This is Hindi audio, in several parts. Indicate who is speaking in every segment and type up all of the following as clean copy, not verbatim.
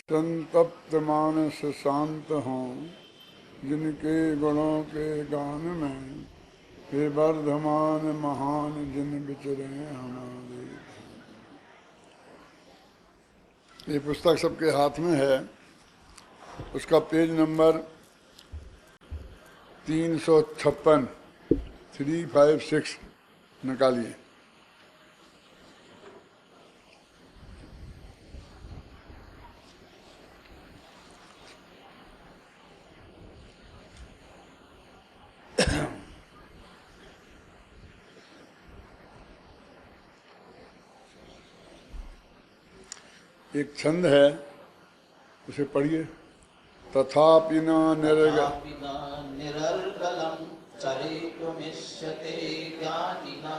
Speaker 1: संतप्त मानस शांत हों जिनके गुणों के गान में, हे वर्धमान महान जिन विचरे हमारे। ये पुस्तक सबके हाथ में है, उसका पेज नंबर 356 356 निकालिए। एक छंद है, उसे पढ़िए। तथापि न
Speaker 2: निरर्गलं चरितुमिष्यते ज्ञानिना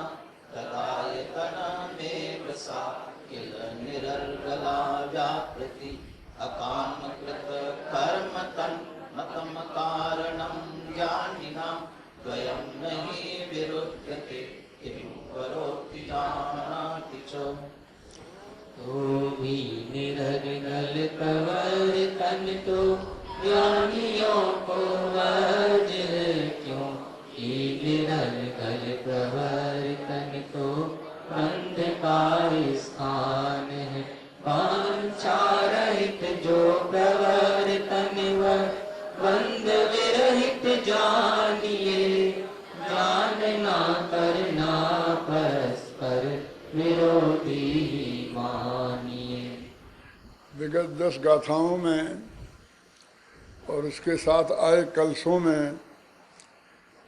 Speaker 2: तदायतनमेव सा किल निरर्गला व्यापृति अकामकृत कर्म तन्मतं कारणं ज्ञानिनां द्वयं नहि विरुध्यते किं करोति जानाति च।
Speaker 3: भी निरर्गल प्रवर्तन तो ज्ञानियों को वर्ज क्यों, ये निरर्गल प्रवर्तन तो बंध का स्थान है। वांछारहित जो प्रवर्तन वह बंध विरहित जानिए, जानना करना परस्पर विरोधी मानिए।
Speaker 1: विगत 10 गाथाओं में और उसके साथ आए कलशों में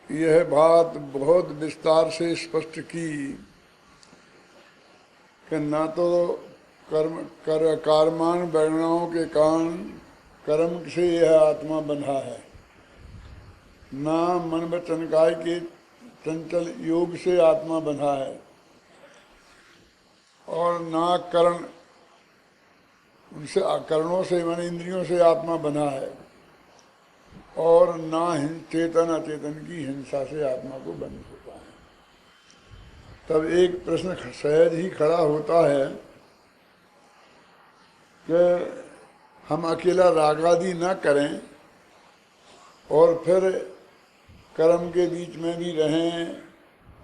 Speaker 1: यह बात बहुत विस्तार से स्पष्ट की कि न तो कर्मान वर्णाओं के कारण कर्म से यह आत्मा बंधा है, न मन वचन काय के चंचल योग से आत्मा बंधा है, और ना करणों से माने इंद्रियों से आत्मा बना है, और ना चेतन अचेतन की हिंसा से आत्मा को बंध होता है। तब एक प्रश्न सहज ही खड़ा होता है कि हम अकेला रागादि न करें और फिर कर्म के बीच में भी रहें,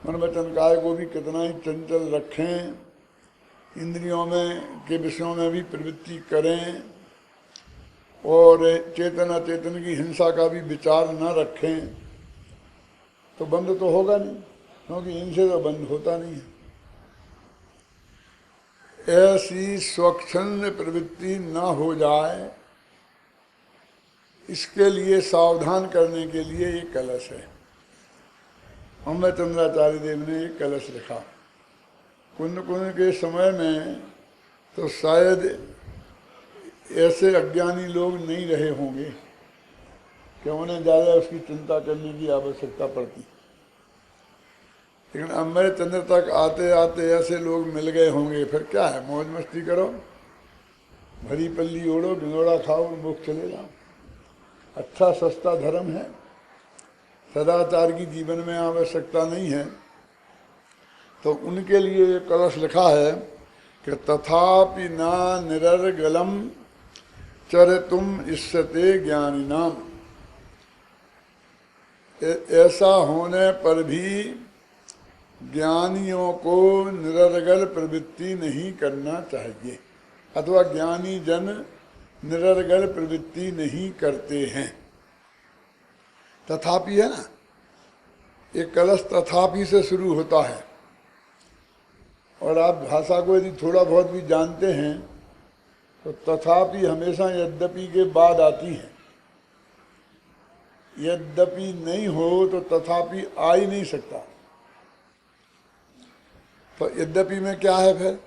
Speaker 1: मन वचन काय को भी कितना ही चंचल रखें, इंद्रियों में के विषयों में भी प्रवृत्ति करें और चेतन अचेतन की हिंसा का भी विचार न रखें, तो बंद तो होगा नहीं, क्योंकि इनसे तो बंद होता नहीं है। ऐसी स्वच्छंद प्रवृत्ति न हो जाए, इसके लिए सावधान करने के लिए ये कलश है। अम्बे चंद्राचार्य देव ने एक कलश लिखा। कुंद के समय में तो शायद ऐसे अज्ञानी लोग नहीं रहे होंगे कि उन्हें ज़्यादा उसकी चिंता करने की आवश्यकता पड़ती, लेकिन अम्बे चंद्र तक आते आते ऐसे लोग मिल गए होंगे। फिर क्या है, मौज मस्ती करो, भरी पल्ली ओढ़ो, भिंगोड़ा खाओ, मुख चले जाओ। अच्छा सस्ता धर्म है, सदाचार की जीवन में आवश्यकता नहीं है। तो उनके लिए ये कलश लिखा है कि तथापि न निरर्गलम चरितुम इष्यते ज्ञानिनाम। ऐसा होने पर भी ज्ञानियों को निरर्गल प्रवृत्ति नहीं करना चाहिए, अथवा ज्ञानी जन निरर्गल प्रवृत्ति नहीं करते हैं। तथापि है ना, एक कलश तथापि से शुरू होता है, और आप भाषा को यदि थोड़ा बहुत भी जानते हैं तो तथापि हमेशा यद्यपि के बाद आती है। यद्यपि नहीं हो तो तथापि आ ही नहीं सकता। तो यद्यपि में क्या है फिर?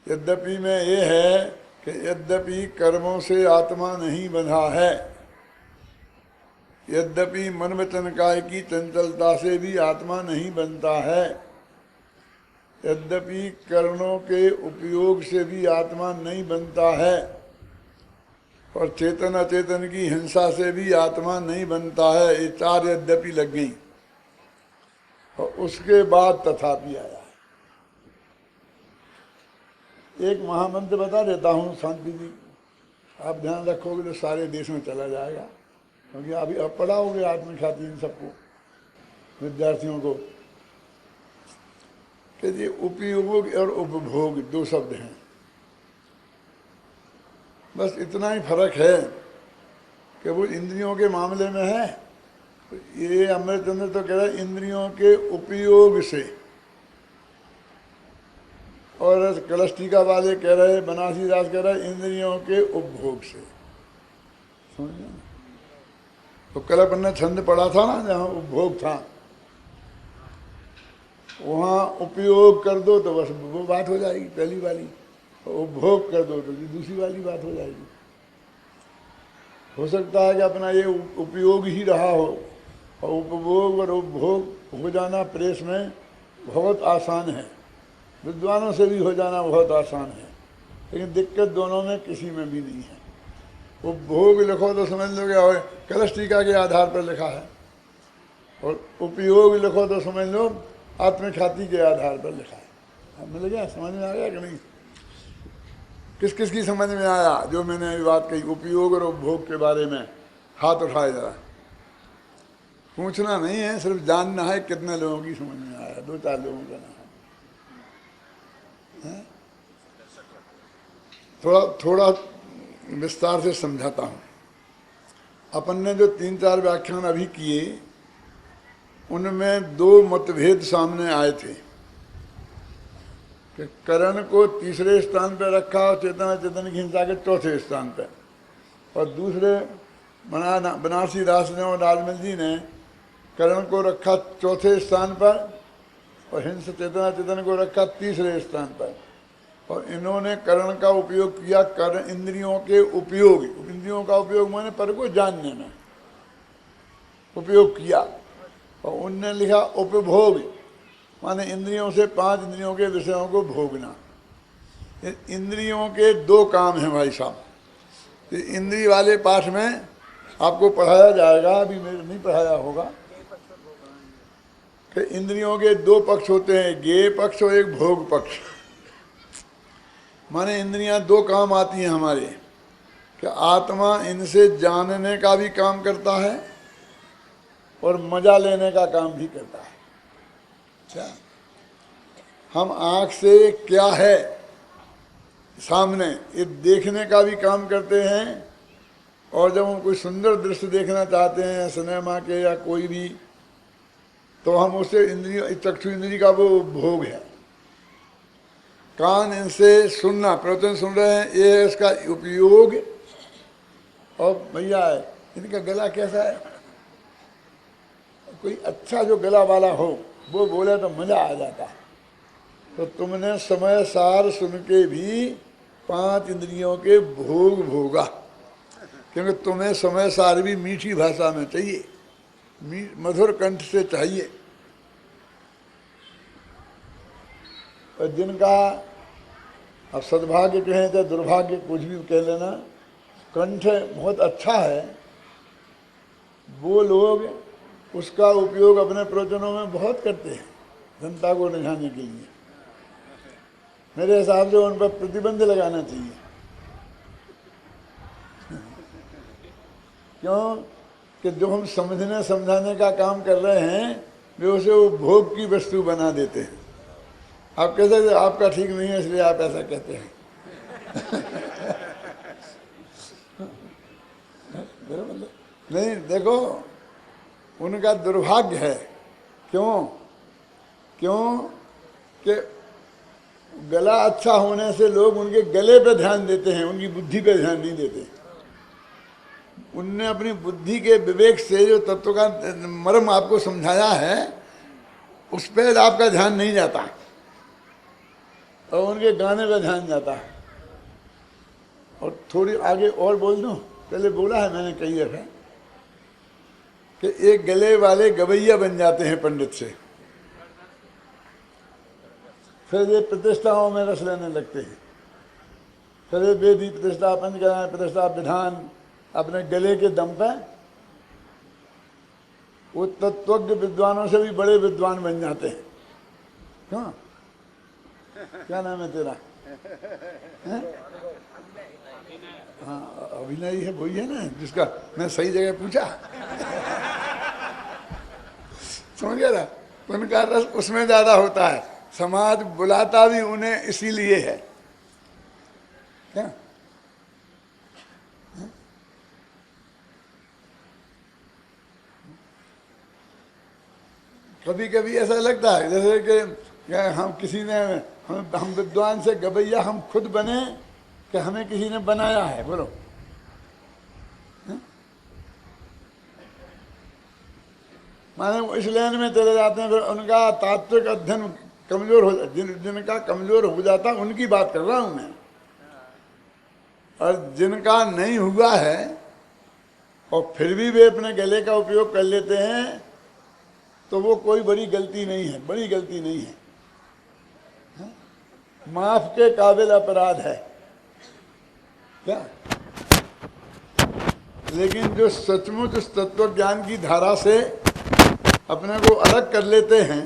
Speaker 1: यद्यपि में ये है कि यद्यपि कर्मों से आत्मा नहीं बंधा है, यद्यपि मन वचन काय की चंचलता से भी आत्मा नहीं बनता है, यद्यपि कर्णों के उपयोग से भी आत्मा नहीं बनता है, और चेतन अचेतन की हिंसा से भी आत्मा नहीं बनता है। ये 4 यद्यपि लग गई, और उसके बाद तथापि आया है। एक महामंत्र बता देता हूँ शांति जी, आप ध्यान रखोगे तो सारे देश में चला जाएगा, क्योंकि अभी अब पढ़ाओगे आत्मख्याति इन सबको, विद्यार्थियों को, कि ये उपयोग और उपभोग दो शब्द हैं, बस इतना ही फर्क है कि वो इंद्रियों के मामले में है। ये अमृतचंद्र तो कह रहा है इंद्रियों के उपयोग से, और कलश टीका वाले कह रहे, बनारसी दास कह रहे इंद्रियों के उपभोग से। समझे ना? तो कल अपन ने छंद पढ़ा था ना, जहाँ उपभोग था वहाँ उपयोग कर दो तो बस वो बात हो जाएगी पहली वाली, उपभोग कर दो तो दूसरी वाली बात हो जाएगी। हो सकता है कि अपना ये उपयोग ही रहा हो, और उपभोग और उपभोग हो जाना प्रेस में बहुत आसान है, विद्वानों से भी हो जाना बहुत आसान है, लेकिन दिक्कत दोनों में किसी में भी नहीं है। उपभोग लिखो तो समझ लो क्या हो, कलश टीका के आधार पर लिखा है, और उपयोग लिखो तो समझ लो आत्मख्याति के आधार पर लिखा है। मिल गया, समझ में आ गया कि नहीं? किस किस की समझ में आया जो मैंने अभी बात कही उपयोग और उपभोग के बारे में? हाथ उठाए जरा। पूछना नहीं है, सिर्फ जानना है कितने लोगों की समझ में आया। 2-4 लोगों का नाम है। थोड़ा विस्तार से समझाता हूँ। अपन ने जो 3-4 व्याख्यान अभी किए उनमें 2 मतभेद सामने आए थे कि करण को तीसरे स्थान पर रखा और चेतना चेतन की हिंसा के चौथे स्थान पर, और दूसरे बनारसी दास ने और राजमल जी ने करण को रखा चौथे स्थान पर और हिंसा चेतना चेतन को रखा तीसरे स्थान पर। और इन्होंने करण का उपयोग किया करण इंद्रियों के उपयोग, इंद्रियों का उपयोग माने पर को जानने में उपयोग किया, और उनने लिखा उपभोग माने इंद्रियों से 5 इंद्रियों के विषयों को भोगना। इंद्रियों के 2 काम हैं भाई साहब। इंद्रिय वाले पाठ में आपको पढ़ाया जाएगा, अभी मेरे नहीं पढ़ाया होगा, कि इंद्रियों के 2 पक्ष होते हैं, ज्ञेय पक्ष और एक भोग पक्ष। माने इंद्रियां 2 काम आती हैं हमारे, कि आत्मा इनसे जानने का भी काम करता है और मजा लेने का काम भी करता है। अच्छा, हम आँख से क्या है सामने ये देखने का भी काम करते हैं, और जब हम कोई सुंदर दृश्य देखना चाहते हैं सिनेमा के या कोई भी, तो हम उसे इंद्रिय चक्षु इंद्रिय का वो भोग है। कान इनसे सुनना, प्रवचन सुन रहे हैं, ये है इसका उपयोग। और भैया इनका गला कैसा है, कोई अच्छा जो गला वाला हो वो बोले तो मजा आ जाता है। तो तुमने समय सार सुन के भी 5 इंद्रियों के भोग भोगा, क्योंकि तुम्हें समय सार भी मीठी भाषा में चाहिए, मधुर कंठ से चाहिए। और जिनका अब सद्भाग्य कहें चाहे दुर्भाग्य कुछ भी कह लेना, कंठ बहुत अच्छा है, वो लोग उसका उपयोग अपने प्रवचनों में बहुत करते हैं जनता को रिझाने के लिए। मेरे हिसाब से उन पर प्रतिबंध लगाना चाहिए। क्यों कि जो हम समझने समझाने का काम कर रहे हैं वे उसे उपभोग की वस्तु बना देते हैं। आप कह सकते आपका ठीक नहीं है इसलिए आप ऐसा कहते हैं। नहीं, देखो उनका दुर्भाग्य है। क्यों कि गला अच्छा होने से लोग उनके गले पे ध्यान देते हैं, उनकी बुद्धि पे ध्यान नहीं देते। उनने अपनी बुद्धि के विवेक से जो तत्व का मर्म आपको समझाया है उस पर आपका ध्यान नहीं जाता, और उनके गाने पे ध्यान जाता है। और थोड़ी आगे और बोल दूं, पहले बोला है मैंने कई दफे कि एक गले वाले गवैया बन जाते हैं पंडित से, फिर ये प्रतिष्ठाओं में रस लेने लगते हैं, फिर ये वेदी प्रतिष्ठा पंचकर्म प्रतिष्ठा विधान अपने गले के दम पर वो तत्वज्ञ विद्वानों से भी बड़े विद्वान बन जाते हैं। क्यों, क्या नाम है तेरा? हैं? हाँ, अभिनय है, वही है ना जिसका मैं सही जगह पूछा। समझ गया ना, उनका रस उसमें ज्यादा होता है। समाज बुलाता भी उन्हें इसीलिए है। क्या कभी कभी ऐसा लगता है जैसे कि हम किसी ने हम विद्वान से गवैया हम खुद बने कि हमें किसी ने बनाया है, बोलो। माने वो इस लाइन में चले जाते हैं, फिर उनका तात्विक अध्ययन कमजोर हो, जिनका कमजोर हो जाता उनकी बात कर रहा हूं मैं। और जिनका नहीं हुआ है और फिर भी वे अपने गले का उपयोग कर लेते हैं, तो वो कोई बड़ी गलती नहीं है, बड़ी गलती नहीं है, माफ के काबिल अपराध है क्या। लेकिन जो सचमुच उस तत्व ज्ञान की धारा से अपने को अलग कर लेते हैं,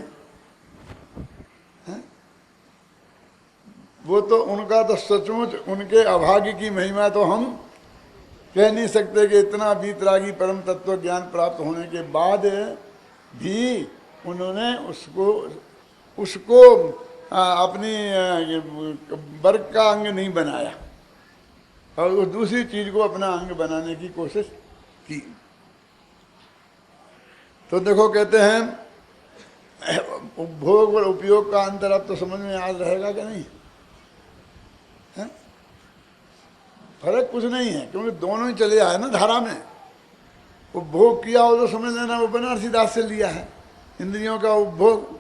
Speaker 1: वो तो उनका तो सचमुच उनके अभाग्य की महिमा तो हम कह नहीं सकते कि इतना वीतरागी परम तत्व ज्ञान प्राप्त होने के बाद भी उन्होंने उसको अपनी वर्ग का अंग नहीं बनाया और उस दूसरी चीज को अपना अंग बनाने की कोशिश की। तो देखो कहते हैं उपभोग और उपयोग का अंतर अब तो समझ में आ रहेगा कि नहीं है? फर्क कुछ नहीं है, क्योंकि दोनों ही चले आए ना धारा में। उपभोग किया हो तो समझ लेना वो बनारसी दास से लिया है, इंद्रियों का उपभोग।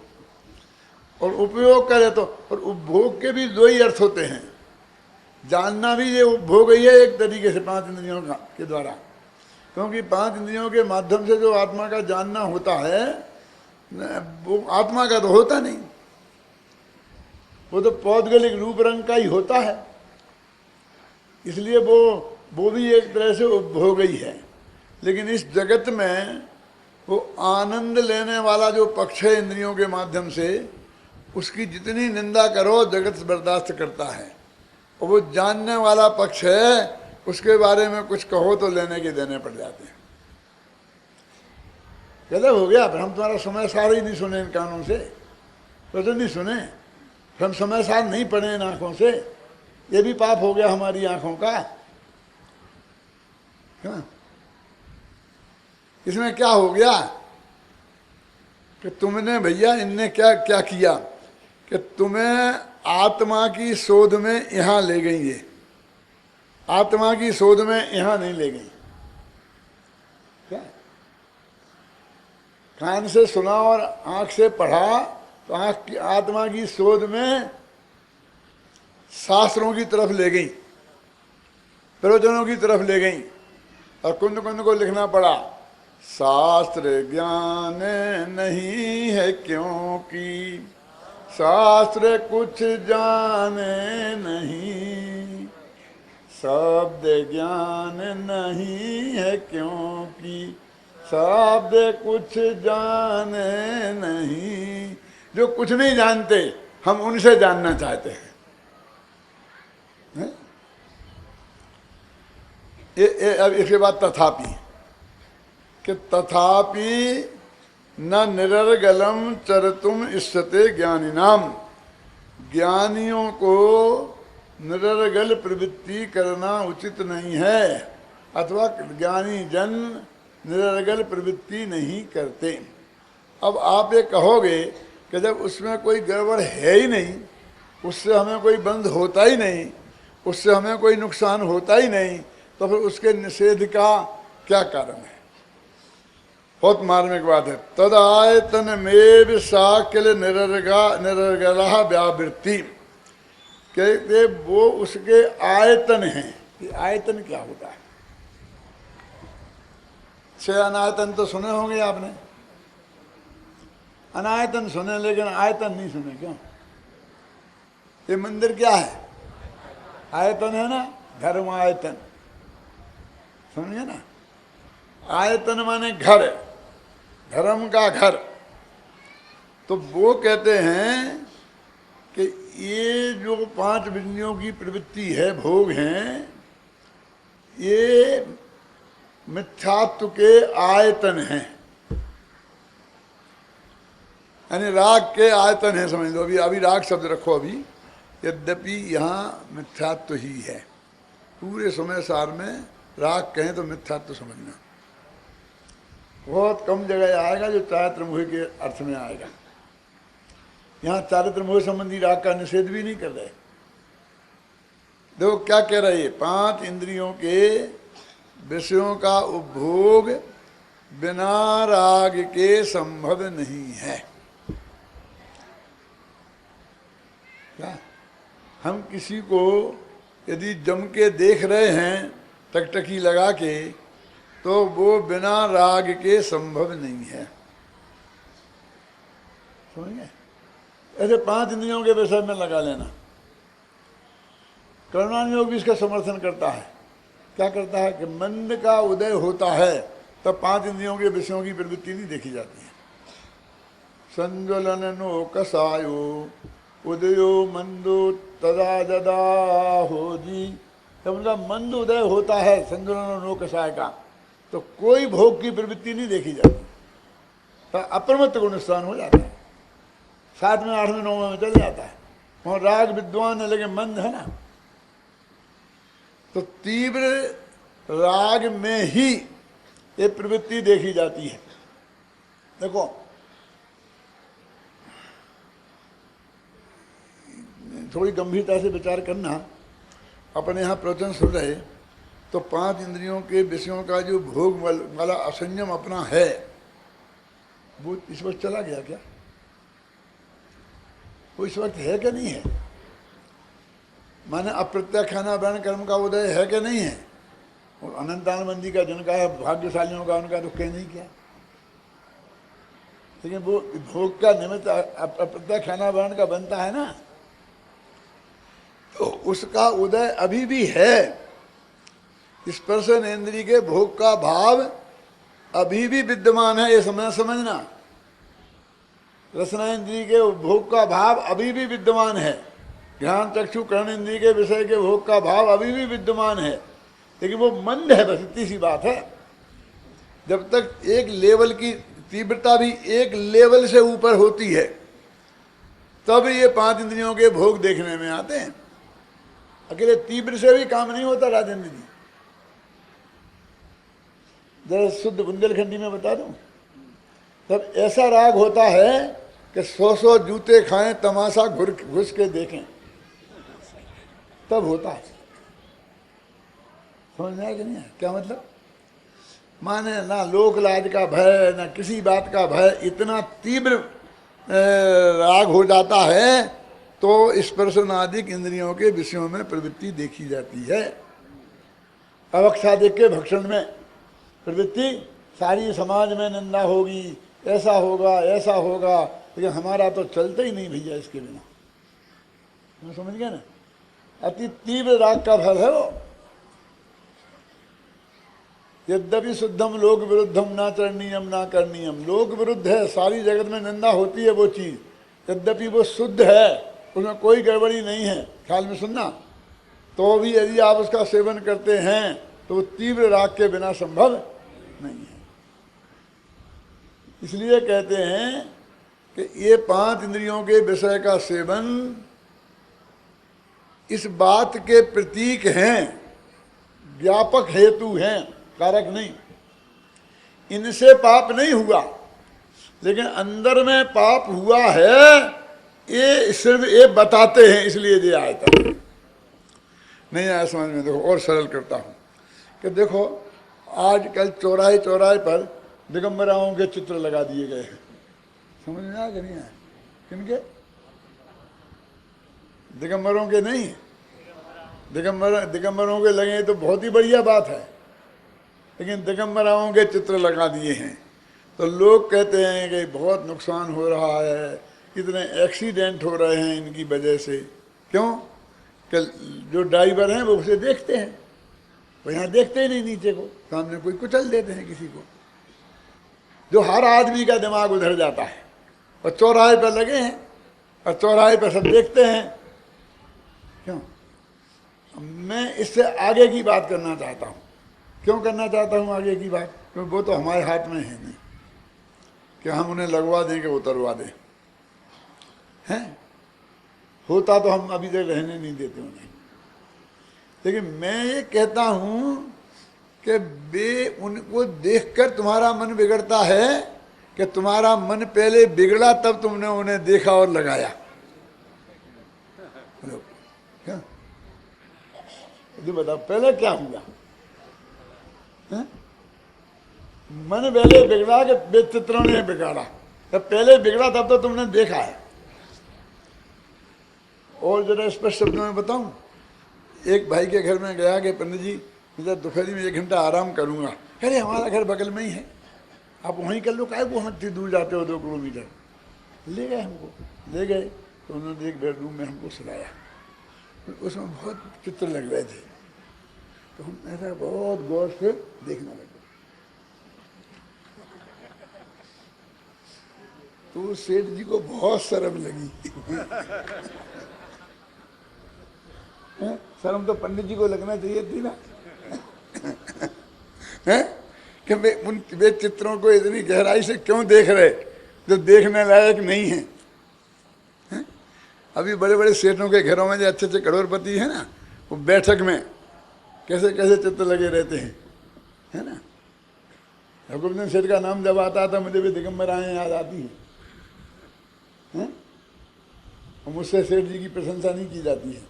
Speaker 1: और उपयोग करे तो, और उपभोग के भी दो ही अर्थ होते हैं। जानना भी ये उपभोग ही है एक तरीके से, पांच इंद्रियों का के द्वारा। क्योंकि पांच इंद्रियों के माध्यम से जो आत्मा का जानना होता है, वो आत्मा का तो होता नहीं, वो तो पौद्गलिक रूप रंग का ही होता है। इसलिए वो भी एक तरह से उपभोग ही है। लेकिन इस जगत में वो आनंद लेने वाला जो पक्ष है इंद्रियों के माध्यम से, उसकी जितनी निंदा करो जगत बर्दाश्त करता है। और वो जानने वाला पक्ष है, उसके बारे में कुछ कहो तो लेने के देने पड़ जाते हैं। गजब हो गया, फिर हम तुम्हारा समय सार ही नहीं सुने इन कानों से, तो नहीं सुने, फिर हम समय सार नहीं पढ़े इन आंखों से, ये भी पाप हो गया हमारी आंखों का। क्या इसमें क्या हो गया कि तुमने भैया इनने क्या क्या किया कि तुम्हें आत्मा की शोध में यहां ले गई, ये आत्मा की शोध में यहां नहीं ले गई। क्या कान से सुना और आंख से पढ़ा, तो आंख की आत्मा की शोध में शास्त्रों की तरफ ले गई, प्रवचनों की तरफ ले गई। और कुंद कुंद को लिखना पड़ा, शास्त्र ज्ञान नहीं है क्योंकि शास्त्र कुछ जाने नहीं, शब्द ज्ञान नहीं है क्योंकि शब्द कुछ जाने नहीं। जो कुछ नहीं जानते हम उनसे जानना चाहते हैं। अब इसके बाद तथापि कि तथापि न निरर्गलम चरतुम इष्यते ज्ञानिनाम, ज्ञानियों को निरर्गल प्रवृत्ति करना उचित नहीं है, अथवा ज्ञानी जन निरर्गल प्रवृत्ति नहीं करते। अब आप ये कहोगे कि जब उसमें कोई गड़बड़ है ही नहीं, उससे हमें कोई बंध होता ही नहीं, उससे हमें कोई नुकसान होता ही नहीं, तो फिर उसके निषेध का क्या कारण है। बहुत मार्मिक बात है। तद आयतन में साकिल निरर्गला व्यावृत्ति, कहते वो उसके आयतन हैं। ये आयतन क्या होता है? 6 अनायतन तो सुने होंगे आपने, अनायतन सुने लेकिन आयतन नहीं सुने। क्यों? ये मंदिर क्या है? आयतन है ना, धर्म आयतन, समझे ना। आयतन माने घर, धर्म का घर। तो वो कहते हैं कि ये जो 5 विषयों की प्रवृत्ति है, भोग हैं, ये मिथ्यात्व के आयतन हैं, यानी राग के आयतन है, समझ लो। अभी राग शब्द रखो अभी, यद्यपि यहाँ मिथ्यात्व ही है। पूरे समय सार में राग कहें तो मिथ्यात्व समझना। बहुत कम जगह आएगा जो चारित्रमुखी के अर्थ में आएगा। यहाँ चारित्रमुखी संबंधी राग का निषेध भी नहीं कर रहे। देखो क्या कह रहे हैं, 5 इंद्रियों के विषयों का उपभोग बिना राग के संभव नहीं है। क्या हम किसी को यदि जम के देख रहे हैं टकटकी लगा के, तो वो बिना राग के संभव नहीं है। समझिए, ऐसे 5 इंद्रियों के विषय में लगा लेना। कर्मकांड योग भी इसका समर्थन करता है। क्या करता है कि मंद का उदय होता है तब 5 इंद्रियों के विषयों की प्रवृत्ति नहीं देखी जाती है। संज्वलनो कसायो उदयो मंदो तदा जदा हो जी। जब उनका मंद उदय होता है संज्वलनो कसाय का, तो कोई भोग की प्रवृत्ति नहीं देखी जाती, तो अप्रमत्त गुण स्थान हो जाता है। 7वें 8वें 9वें में चल जाता है। वहाँ राग विद्वान है लेकिन मंद है ना, तो तीव्र राग में ही ये प्रवृत्ति देखी जाती है। देखो थोड़ी गंभीरता से विचार करना। अपने यहाँ प्रवचन सुन रहे तो 5 इंद्रियों के विषयों का जो भोग वाला असंयम अपना है, वो इस वक्त चला गया क्या? वो इस वक्त है कि नहीं है? माने अप्रत्याख्याना वर्ण कर्म का उदय है कि नहीं है? और अनंतानंदी का जिनका है, भाग्यशालियों का, उनका तो कह नहीं किया, लेकिन वो भोग का निमित्त अप्रत्याख्याना वर्ण का बनता है ना, तो उसका उदय अभी भी है। स्पर्शन इंद्रिय के भोग का भाव अभी भी विद्यमान है, ये समझना। रसना इंद्रिय के भोग का भाव अभी भी विद्यमान है। ध्यान चक्षु कर्ण इंद्रिय के विषय के भोग का भाव अभी भी विद्यमान है, लेकिन वो मंद है, बस इतनी सी बात है। जब तक एक लेवल की तीव्रता भी एक लेवल से ऊपर होती है, तब ये 5 इंद्रियों के भोग देखने में आते हैं। अकेले तीव्र से भी काम नहीं होता राजेंद्र जी। जरा शुद्ध बुंदेलखंडी में बता दूं, तब ऐसा राग होता है कि 100 जूते खाएं, तमाशा घुस के देखें, तब होता है। समझ में आया कि नहीं है? क्या मतलब? माने ना लोक लाज का भय, ना किसी बात का भय, इतना तीव्र राग हो जाता है तो स्पर्शनादिक इंद्रियों के विषयों में प्रवृत्ति देखी जाती है। अवक्षादिक के भक्षण में प्रवृत्ति, सारी समाज में निंदा होगी, ऐसा होगा ऐसा होगा, लेकिन हमारा तो चलता ही नहीं भैया इसके बिना। समझ गए ना? अति तीव्र राग का फल है वो। यद्यपि शुद्धम लोक विरुद्धम ना चरणीयम ना करनीयम, लोक विरुद्ध है, सारी जगत में निंदा होती है वो चीज, यद्यपि वो शुद्ध है, उसमें कोई गड़बड़ी नहीं है, ख्याल में सुनना, तो भी यदि आप उसका सेवन करते हैं तो वो तीव्र राग के बिना संभव नहीं है। इसलिए कहते हैं कि ये 5 इंद्रियों के विषय का सेवन इस बात के प्रतीक हैं, व्यापक हेतु हैं, कारक नहीं। इनसे पाप नहीं हुआ, लेकिन अंदर में पाप हुआ है, ये सिर्फ ये बताते हैं, इसलिए ये आया था। नहीं आया समझ में? देखो और सरल करता हूँ कि देखो आजकल चौराहे चौराहे पर दिगंबराओं के चित्र लगा दिए गए हैं। समझ में आया कि नहीं आया? किनके? दिगंबरों के नहीं, दिगंबरों के लगे तो बहुत ही बढ़िया बात है, लेकिन दिगंबराओं के चित्र लगा दिए हैं तो लोग कहते हैं कि बहुत नुकसान हो रहा है, इतने एक्सीडेंट हो रहे हैं इनकी वजह से। क्यों? कि जो ड्राइवर हैं वो उसे देखते हैं, वो यहाँ देखते ही नहीं नीचे को, सामने कोई कुचल देते हैं किसी को, जो हर आदमी का दिमाग उधर जाता है। और चौराहे पर लगे हैं और चौराहे पर सब देखते हैं क्यों? मैं इससे आगे की बात करना चाहता हूँ। क्यों करना चाहता हूँ आगे की बात? क्योंकि वो तो हमारे हाथ में है नहीं कि हम उन्हें लगवा दें कि उतरवा दें, हैं? होता तो हम अभी तक रहने नहीं देते उन्हें। लेकिन मैं ये कहता हूँ कि वे उनको देखकर तुम्हारा मन बिगड़ता है कि तुम्हारा मन पहले बिगड़ा तब तुमने उन्हें देखा और लगाया। क्या तो बताओ पहले क्या हुआ? है? मन पहले बिगड़ा कि वे चित्रों ने बिगाड़ा? तब पहले बिगड़ा तब तो तुमने देखा है। और जरा स्पष्ट शब्दों में बताऊं, एक भाई के घर में गया कि पंडित जी मुझे दोपहरी में 1 घंटा आराम करूंगा। अरे हमारा घर बगल में ही है, आप वहीं कर लो, काहे वो इतनी दूर जाते हो 2 किलोमीटर। ले गए हमको, ले गए तो उन्होंने एक बेडरूम में हमको सुलाया। उसमें बहुत चित्र लग रहे थे, तो हम ऐसा बहुत गौर से देखने लगे। तो सेठ जी को बहुत शर्म लगी। शर्म तो पंडित जी को लगना चाहिए थी ना। है कि वे चित्रों को इतनी गहराई से क्यों देख रहे जो देखने लायक नहीं है? अभी बड़े बड़े सेठों के घरों में जो अच्छे अच्छे करोड़पति है ना, वो बैठक में कैसे कैसे चित्र लगे रहते हैं, है ना। रघुवंश सेठ का नाम जब आता था मुझे भी दिगंबर आए याद आती है। और मुझसे सेठ जी की प्रशंसा नहीं की जाती है,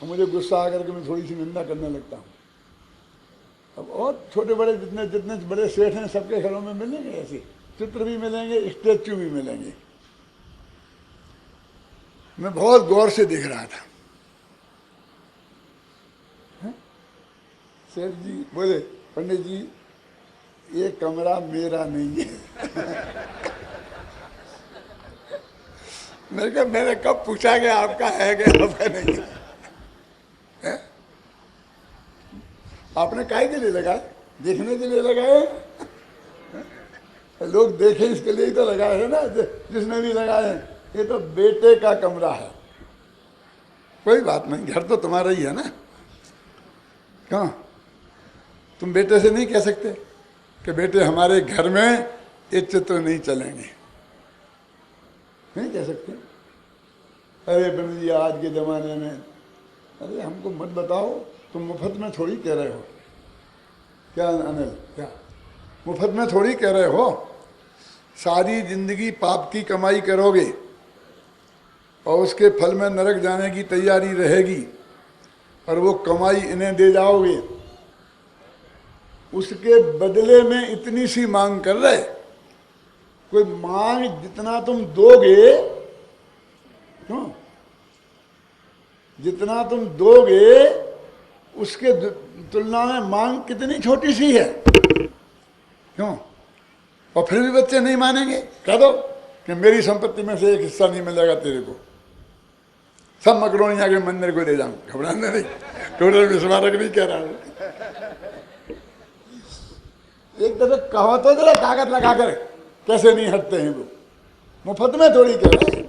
Speaker 1: और मुझे गुस्सा आकर के मैं थोड़ी सी निंदा करने लगता हूँ। अब और छोटे बड़े जितने जितने बड़े सेठ हैं सबके घरों में मिलेंगे ऐसे चित्र भी मिलेंगे, स्टैच्यू भी मिलेंगे। मैं बहुत गौर से देख रहा था। सेठ जी बोले, पंडित जी ये कमरा मेरा नहीं है। मैंने कब पूछा कि आपका है कि आपका नहीं है? आपने काहे के लिए लगाए? देखने के लिए लगाए? लोग देखे इसके लिए ही तो लगाए है ना। जिसने भी लगाए ये तो बेटे का कमरा है। कोई बात नहीं, घर तो तुम्हारा ही है ना। क्यों तुम बेटे से नहीं कह सकते कि बेटे हमारे घर में ये चित्र नहीं चलेंगे? नहीं कह सकते। अरे पंडित जी आज के जमाने में, अरे हमको मत बताओ, तुम मुफ्त में थोड़ी कह रहे हो। क्या अनिल, क्या मुफ्त में थोड़ी कह रहे हो? सारी जिंदगी पाप की कमाई करोगे और उसके फल में नरक जाने की तैयारी रहेगी, और वो कमाई इन्हें दे जाओगे, उसके बदले में इतनी सी मांग कर रहे। कोई मांग जितना तुम दोगे, क्यों जितना तुम दोगे उसके तुलना में मांग कितनी छोटी सी है, क्यों? और फिर भी बच्चे नहीं मानेंगे। कह दो कि मेरी संपत्ति में से एक हिस्सा नहीं मिलेगा तेरे को, सब मकरोनिया के मंदिर को दे जाऊं। घबराना नहीं, टोटल विस्मारक नहीं कह रहा हूं। एक दफे कहो तो जरा ताकत लगाकर, कैसे नहीं हटते हैं वो। मुफ्त में थोड़ी कह रहे।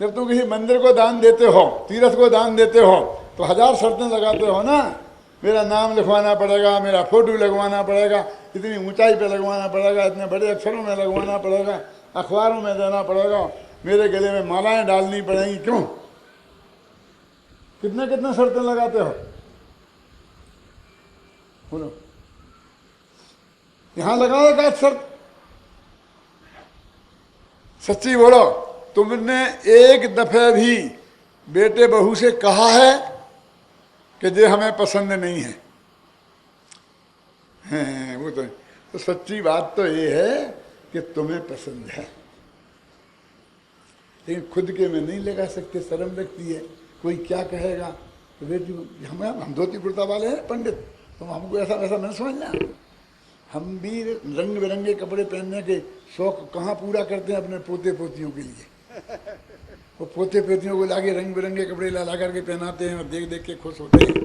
Speaker 1: जब तुम किसी मंदिर को दान देते हो, तीर्थ को दान देते हो, तो 1000 शर्तें लगाते हो ना। मेरा नाम लिखवाना पड़ेगा, मेरा फोटो लगवाना पड़ेगा, इतनी ऊंचाई पे लगवाना पड़ेगा, इतने बड़े अक्षरों में लगवाना पड़ेगा, अखबारों में देना पड़ेगा, मेरे गले में मालाएं डालनी पड़ेंगी। क्यों? कितने कितने शर्तें लगाते हो? बोलो, यहां लगाओ एक शर्त। सच्ची बोलो, तुमने एक दफे भी बेटे बहू से कहा है कि ये हमें पसंद नहीं है? वो तो सच्ची बात तो ये है कि तुम्हें पसंद है, लेकिन खुद के में नहीं लगा सकते, शर्म लगती है, कोई क्या कहेगा। तो बेटी हम धोती कुर्ता वाले हैं पंडित, तुम हमको ऐसा वैसा नहीं समझना। हम भी रंग बिरंगे कपड़े पहनने के शौक कहाँ पूरा करते हैं अपने पोते पोतियों के लिए। वो पोते पोतियों को लाके रंग बिरंगे कपड़े ला करके पहनाते हैं और देख देख के खुश होते हैं,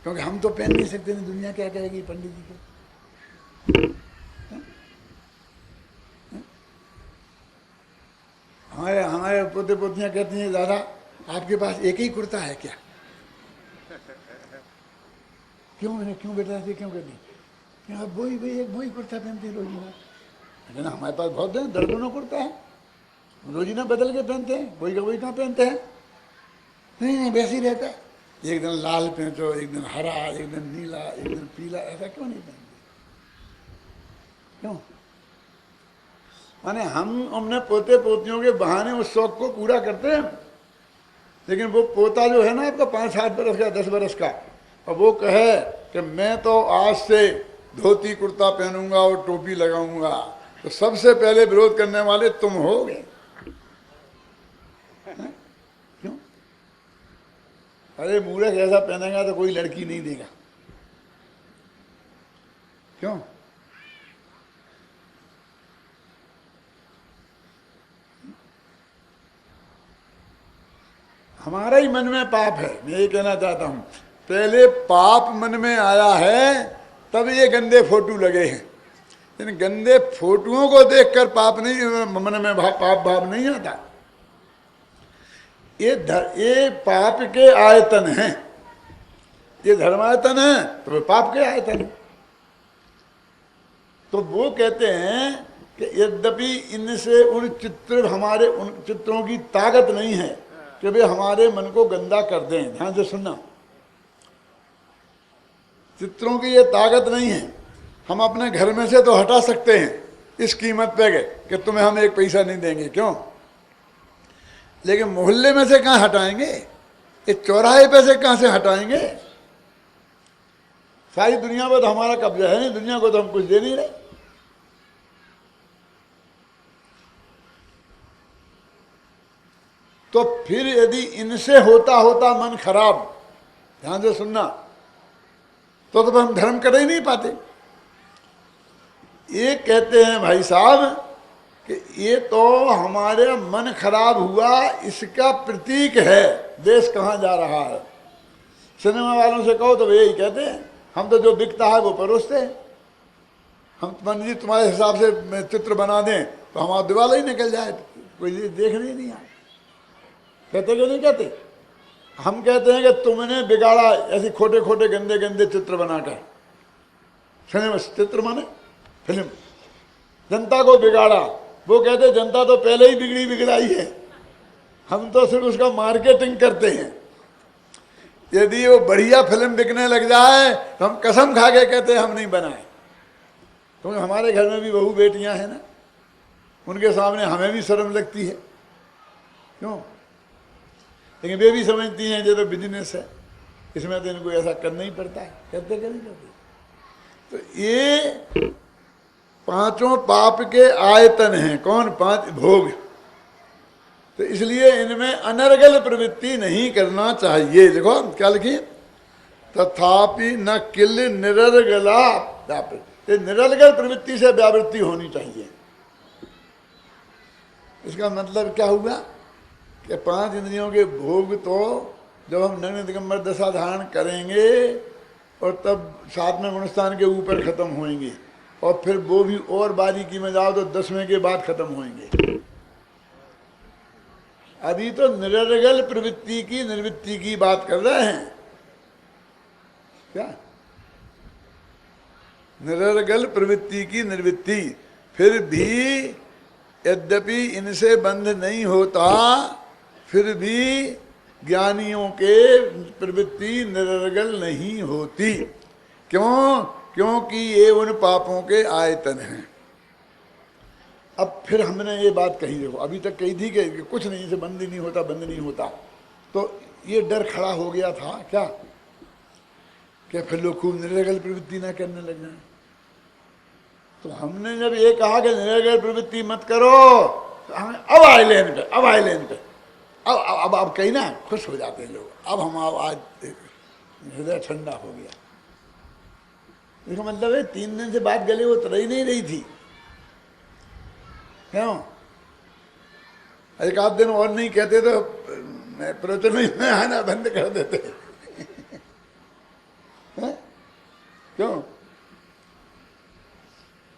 Speaker 1: क्योंकि हम तो पहन नहीं सकते। नहीं, दुनिया क्या कहेगी पंडित जी को। हमारे पोते पोतियाँ कहती हैं दादा आपके पास एक ही कुर्ता है क्या? क्यों मैंने क्यों बेटा ऐसे क्यों कर दी? आप वही वही एक वही कुर्ता पहनते हैं रोजीना। लेकिन हमारे पास बहुत दर्जनों कुर्ता है, रोजीना बदल के पहनते हैं, वही का वही कहाँ पहनते हैं? नहीं नहीं वैसे ही रहता है, एक दिन लाल पहनते, एक दिन हरा, एक दिन नीला, एक दिन पीला, ऐसा क्यों नहीं पहनते? क्यों? माने हम अपने पोते पोतियों के बहाने उस शौक को पूरा करते हैं, लेकिन वो पोता जो है ना आपका 5-7 बरस का 10 बरस का, और वो कहे कि मैं तो आज से धोती कुर्ता पहनूंगा और टोपी लगाऊंगा, तो सबसे पहले विरोध करने वाले तुम होगे। क्यों? अरे मूर्ख ऐसा पहनेगा तो कोई लड़की नहीं देगा। क्यों? हमारा ही मन में पाप है। मैं ये कहना चाहता हूं, पहले पाप मन में आया है तब ये गंदे फोटो लगे हैं। इन गंदे फोटुओं को देखकर पाप नहीं, मन में पाप भाव नहीं आता। ये पाप के आयतन हैं, ये धर्मायतन है तो वे पाप के आयतन है। तो वो कहते हैं कि यद्यपि इनसे उन चित्रों की ताकत नहीं है कि वे हमारे मन को गंदा कर दें। ध्यान से सुनना, चित्रों की ये ताकत नहीं है। हम अपने घर में से तो हटा सकते हैं इस कीमत पे कि तुम्हें हम एक पैसा नहीं देंगे, क्यों? लेकिन मोहल्ले में से कहाँ हटाएंगे? इस चौराहे पे से कहाँ से हटाएंगे? सारी दुनिया पर तो हमारा कब्जा है नहीं, दुनिया को तो हम कुछ दे नहीं रहे। तो फिर यदि इनसे होता होता मन खराब, ध्यान से सुनना, तो हम धर्म कर ही नहीं पाते। ये कहते हैं भाई साहब कि ये तो हमारे मन खराब हुआ इसका प्रतीक है, देश कहाँ जा रहा है। सिनेमा वालों से कहो तो वे यही कहते हैं, हम तो जो बिकता है वो परोसते हैं। हम पंडित जी तुम्हारे हिसाब से चित्र बना दें तो हमारा दिवाला ही निकल जाए, कोई देखने नहीं आए। कहते क्यों नहीं कहते? हम कहते हैं कि तुमने बिगाड़ा ऐसे खोटे खोटे गंदे गंदे चित्र बनाकर। सिनेमा चित्र माने फिल्म, जनता को बिगाड़ा। वो कहते जनता तो पहले ही बिगड़ी बिगड़ाई है, हम तो सिर्फ उसका मार्केटिंग करते हैं। यदि वो बढ़िया फिल्म बिकने लग जाए तो हम कसम खा के कहते हैं हम नहीं बनाए। क्योंकि हमारे घर में भी बहू बेटियां हैं ना, उनके सामने हमें भी शर्म लगती है। क्यों? लेकिन वे भी समझती हैं ये तो बिजनेस है, इसमें तो इनको ऐसा करना ही पड़ता है। करते नहीं करते? तो ये पांचों पाप के आयतन हैं। कौन? 5 भोग। तो इसलिए इनमें अनर्गल प्रवृत्ति नहीं करना चाहिए। देखो क्या लिखिए, तथापि न किल निरर्गला, निरर्गल प्रवृत्ति से व्यावृत्ति होनी चाहिए। इसका मतलब क्या हुआ कि 5 इंद्रियों के भोग तो जब हम नग्न दिगंबर दशा धारण करेंगे और तब 7वें गुणस्थान के ऊपर खत्म होंगे, और फिर वो भी और बारीकी में जाओ तो 10वें के बाद खत्म होंगे। अभी तो निरर्गल प्रवृत्ति की निवृत्ति की बात कर रहे हैं। क्या? निरर्गल प्रवृत्ति की निवृत्ति। फिर भी यद्यपि इनसे बंध नहीं होता, फिर भी ज्ञानियों के प्रवृत्ति निरर्गल नहीं होती। क्यों? क्योंकि ये उन पापों के आयतन हैं। अब फिर हमने ये बात कही, देखो अभी तक कही थी कि कुछ नहीं से बंद नहीं होता, बंद नहीं होता, तो ये डर खड़ा हो गया था क्या कि फिर लोग खूब निरर्गल प्रवृत्ति ना करने लग जाए। तो हमने जब ये कहा कि निरर्गल प्रवृत्ति मत करो, तो हमें अब आए लेन पे, अब आए लेन पे, अब कहीं ना खुश हो जाते हैं लोग। अब हम आज हृदय ठंडा हो गया। इसका मतलब है 3 दिन से बात गले उतर ही नहीं रही थी। क्यों? एक आध दिन और नहीं कहते तो मैं प्रवचन में आना बंद कर देते। क्यों?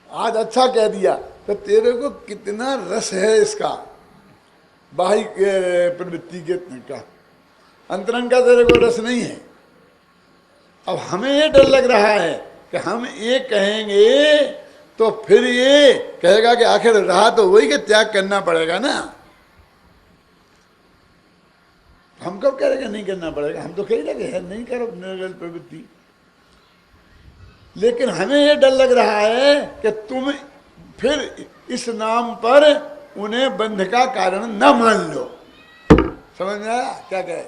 Speaker 1: आज अच्छा कह दिया तो तेरे को कितना रस है इसका, बाह्य प्रवृत्ति के का। अंतरंग का तेरे को रस नहीं है। अब हमें ये डर लग रहा है कि हम ये कहेंगे तो फिर ये कहेगा कि आखिर रहा तो वही कि त्याग करना पड़ेगा ना। हम कब कह रहे कि नहीं करना पड़ेगा, हम तो कह रहे कि नहीं करो निर्गल प्रवृत्ति। लेकिन हमें ये डर लग रहा है कि तुम फिर इस नाम पर उन्हें बंध का कारण न मान लो। समझ में आया क्या कहे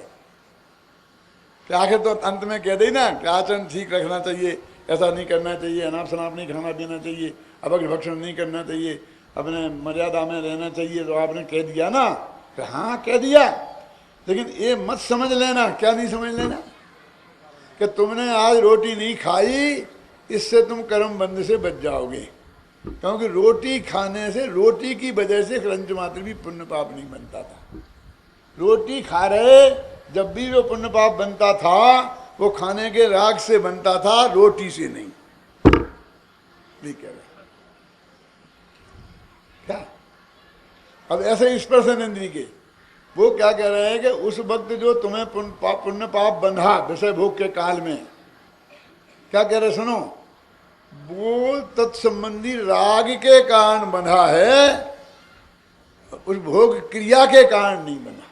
Speaker 1: कि आखिर तो अंत में कह दी ना कि आचरण ठीक रखना चाहिए, ऐसा नहीं करना चाहिए, अनाप शनाप नहीं खाना पीना चाहिए, अभक्ष्य भक्षण नहीं करना चाहिए, अपने मर्यादा में रहना चाहिए। तो आपने कह दिया ना कि हाँ कह दिया, लेकिन ये मत समझ लेना, क्या नहीं समझ लेना, कि तुमने आज रोटी नहीं खाई इससे तुम कर्म बंध से बच जाओगे। क्योंकि रोटी खाने से, रोटी की वजह से रंच मात्र भी पुण्य पाप नहीं बनता था। रोटी खा रहे जब भी वो पुण्य पाप बनता था वो खाने के राग से बनता था, रोटी से नहीं। नहीं कह रहे क्या? अब ऐसे स्पर्शन इंद्री के वो क्या कह रहे हैं कि उस वक्त जो तुम्हें पुण्य पाप बंधा विषय भोग के काल में, क्या कह रहे सुनो, वो तत्संबंधी राग के कारण बंधा है, उस भोग क्रिया के कारण नहीं बना।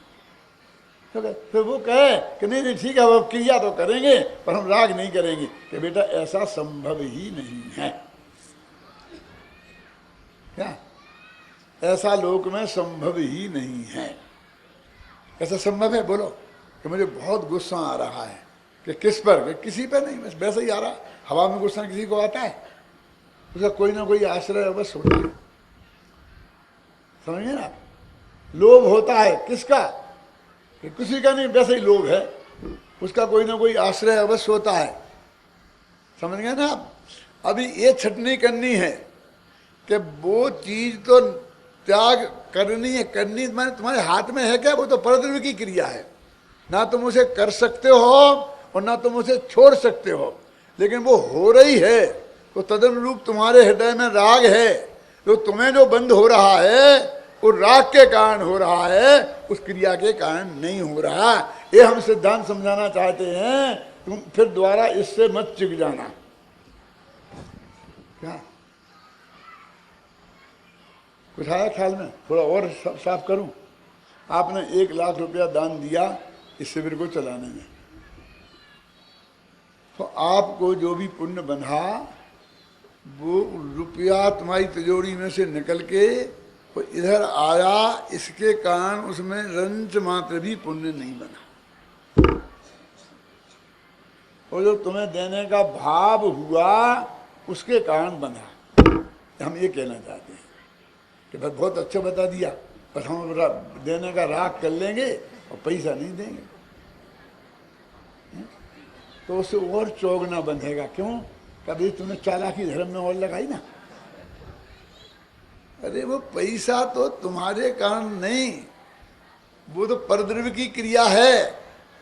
Speaker 1: फिर वो कहे कि नहीं नहीं ठीक है वो क्रिया तो करेंगे पर हम राग नहीं करेंगे, कि बेटा ऐसा संभव ही नहीं है। क्या ऐसा लोक में संभव ही नहीं है? ऐसा संभव है? बोलो कि मुझे बहुत गुस्सा आ रहा है, कि किस पर? कि किसी पर नहीं, बस वैसे ही आ रहा। हवा में गुस्सा किसी को आता है? उसका कोई ना कोई आश्रय बस होता है। समझिए ना, लोभ होता है किसका? कि किसी का नहीं, वैसे ही लोभ है, उसका कोई ना कोई आश्रय अवश्य होता है। समझ गए ना आप? अभी ये छटनी करनी है कि वो चीज तो त्याग करनी है, करनी माने तुम्हारे हाथ में है क्या? वो तो परद्रव्य की क्रिया है, ना तुम उसे कर सकते हो और ना तुम उसे छोड़ सकते हो, लेकिन वो हो रही है। तो तदनुरूप तुम्हारे हृदय में राग है, तो तुम्हें जो बंध हो रहा है वो राग के कारण हो रहा है, उस क्रिया के कारण नहीं हो रहा। ये हम सिद्धांत समझाना चाहते हैं, तुम फिर दोबारा इससे मत चिक जाना। क्या कुछ आया ख्याल में? थोड़ा और साफ करूं। आपने 1 लाख रुपया दान दिया इस शिविर को चलाने में, तो आपको जो भी पुण्य बंधा वो रुपया तुम्हारी तिजोरी में से निकल के वो इधर आया, इसके कारण उसमें रंच मात्र भी पुण्य नहीं बना। और जो तुम्हें देने का भाव हुआ उसके कारण बना। हम ये कहना चाहते हैं कि बस बहुत अच्छा बता दिया, बस हम देने का राग कर लेंगे और पैसा नहीं देंगे, तो उससे और चौगना बंधेगा। क्यों? कभी तुमने चालाकी धर्म में और लगाई ना। अरे वो पैसा तो तुम्हारे कारण नहीं, वो तो परद्रव्य की क्रिया है।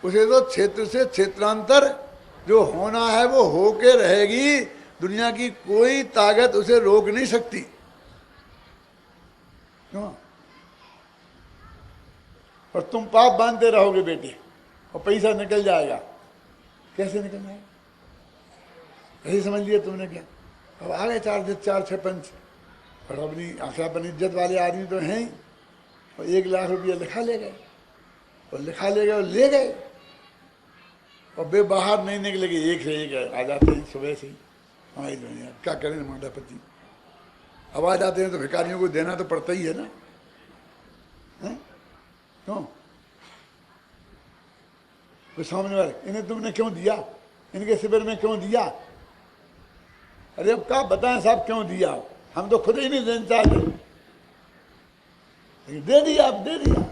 Speaker 1: उसे तो क्षेत्र से क्षेत्रांतर जो होना है वो होके रहेगी, दुनिया की कोई ताकत उसे रोक नहीं सकती। क्यों? और तुम पाप बांधते रहोगे बेटे और पैसा निकल जाएगा। कैसे निकल जाएगा? यही समझ लिया तुमने। क्या अब आ गए 4-6 पंच, और अपनी आखिरापन इज्जत वाले आदमी तो हैं ही, और 1 लाख रुपया लिखा ले गए, और लिखा ले गए और ले गए, और वे बाहर नहीं निकलेंगे, एक से एक आ जाते हैं सुबह से ही। हमारी दुनिया क्या करें मातापति, अब आ जाते हैं तो भिखारियों को देना तो पड़ता ही है ना। क्यों? कोई सामने वाले, इन्हें तुमने क्यों दिया, इनके शिविर में क्यों दिया? अरे अब क्या बताएं साहब क्यों दिया, हम तो खुद ही नहीं देना चाहते, दे दिया, अब दे दिया।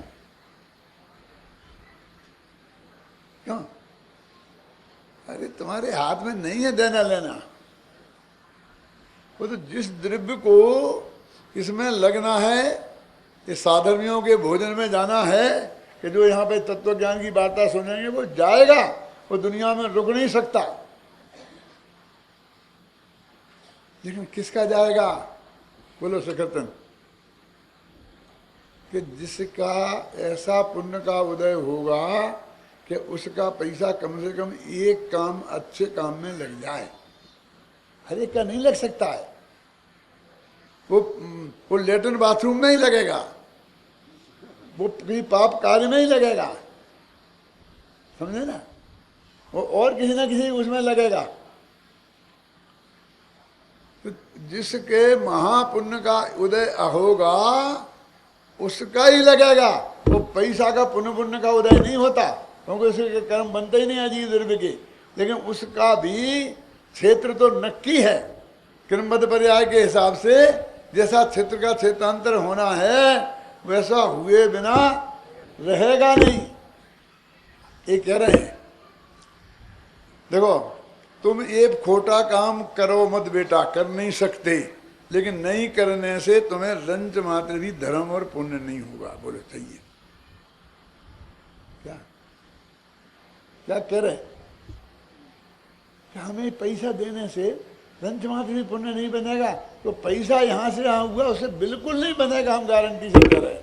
Speaker 1: क्यों? अरे तुम्हारे हाथ में नहीं है देना लेना, वो तो जिस द्रव्य को इसमें लगना है, ये साधर्मियों के भोजन में जाना है, कि जो यहाँ पे तत्व ज्ञान की वार्ता सुनेंगे वो जाएगा, वो दुनिया में रुक नहीं सकता। लेकिन किसका जाएगा? बोलो सखतन, कि जिसका ऐसा पुण्य का उदय होगा कि उसका पैसा कम से कम एक काम अच्छे काम में लग जाए। हर एक का नहीं लग सकता है। वो लेटरिन बाथरूम में ही लगेगा, वो कोई पाप कार्य में ही लगेगा, समझे ना, वो और किसी ना किसी उसमें लगेगा। तो जिसके महापुण्य का उदय होगा उसका ही लगेगा। वो पैसा का पुण्य का उदय नहीं होता, क्योंकि उसके कर्म बनते ही नहीं अजीब द्रव्य के। लेकिन उसका भी क्षेत्र तो नक्की है। क्रमबद्ध पर्याय के हिसाब से जैसा क्षेत्र का क्षेत्रांतर होना है वैसा हुए बिना रहेगा नहीं, ये कह रहे हैं। देखो, तुम एक खोटा काम करो मत बेटा, कर नहीं सकते, लेकिन नहीं करने से तुम्हें रंच मात्र भी धर्म और पुण्य नहीं होगा। बोले चाहिए क्या क्या कह रहे? हमें पैसा देने से रंच मात्र भी पुण्य नहीं बनेगा, तो पैसा यहां से यहां हुआ उससे बिल्कुल नहीं बनेगा, हम गारंटी से कह रहे हैं।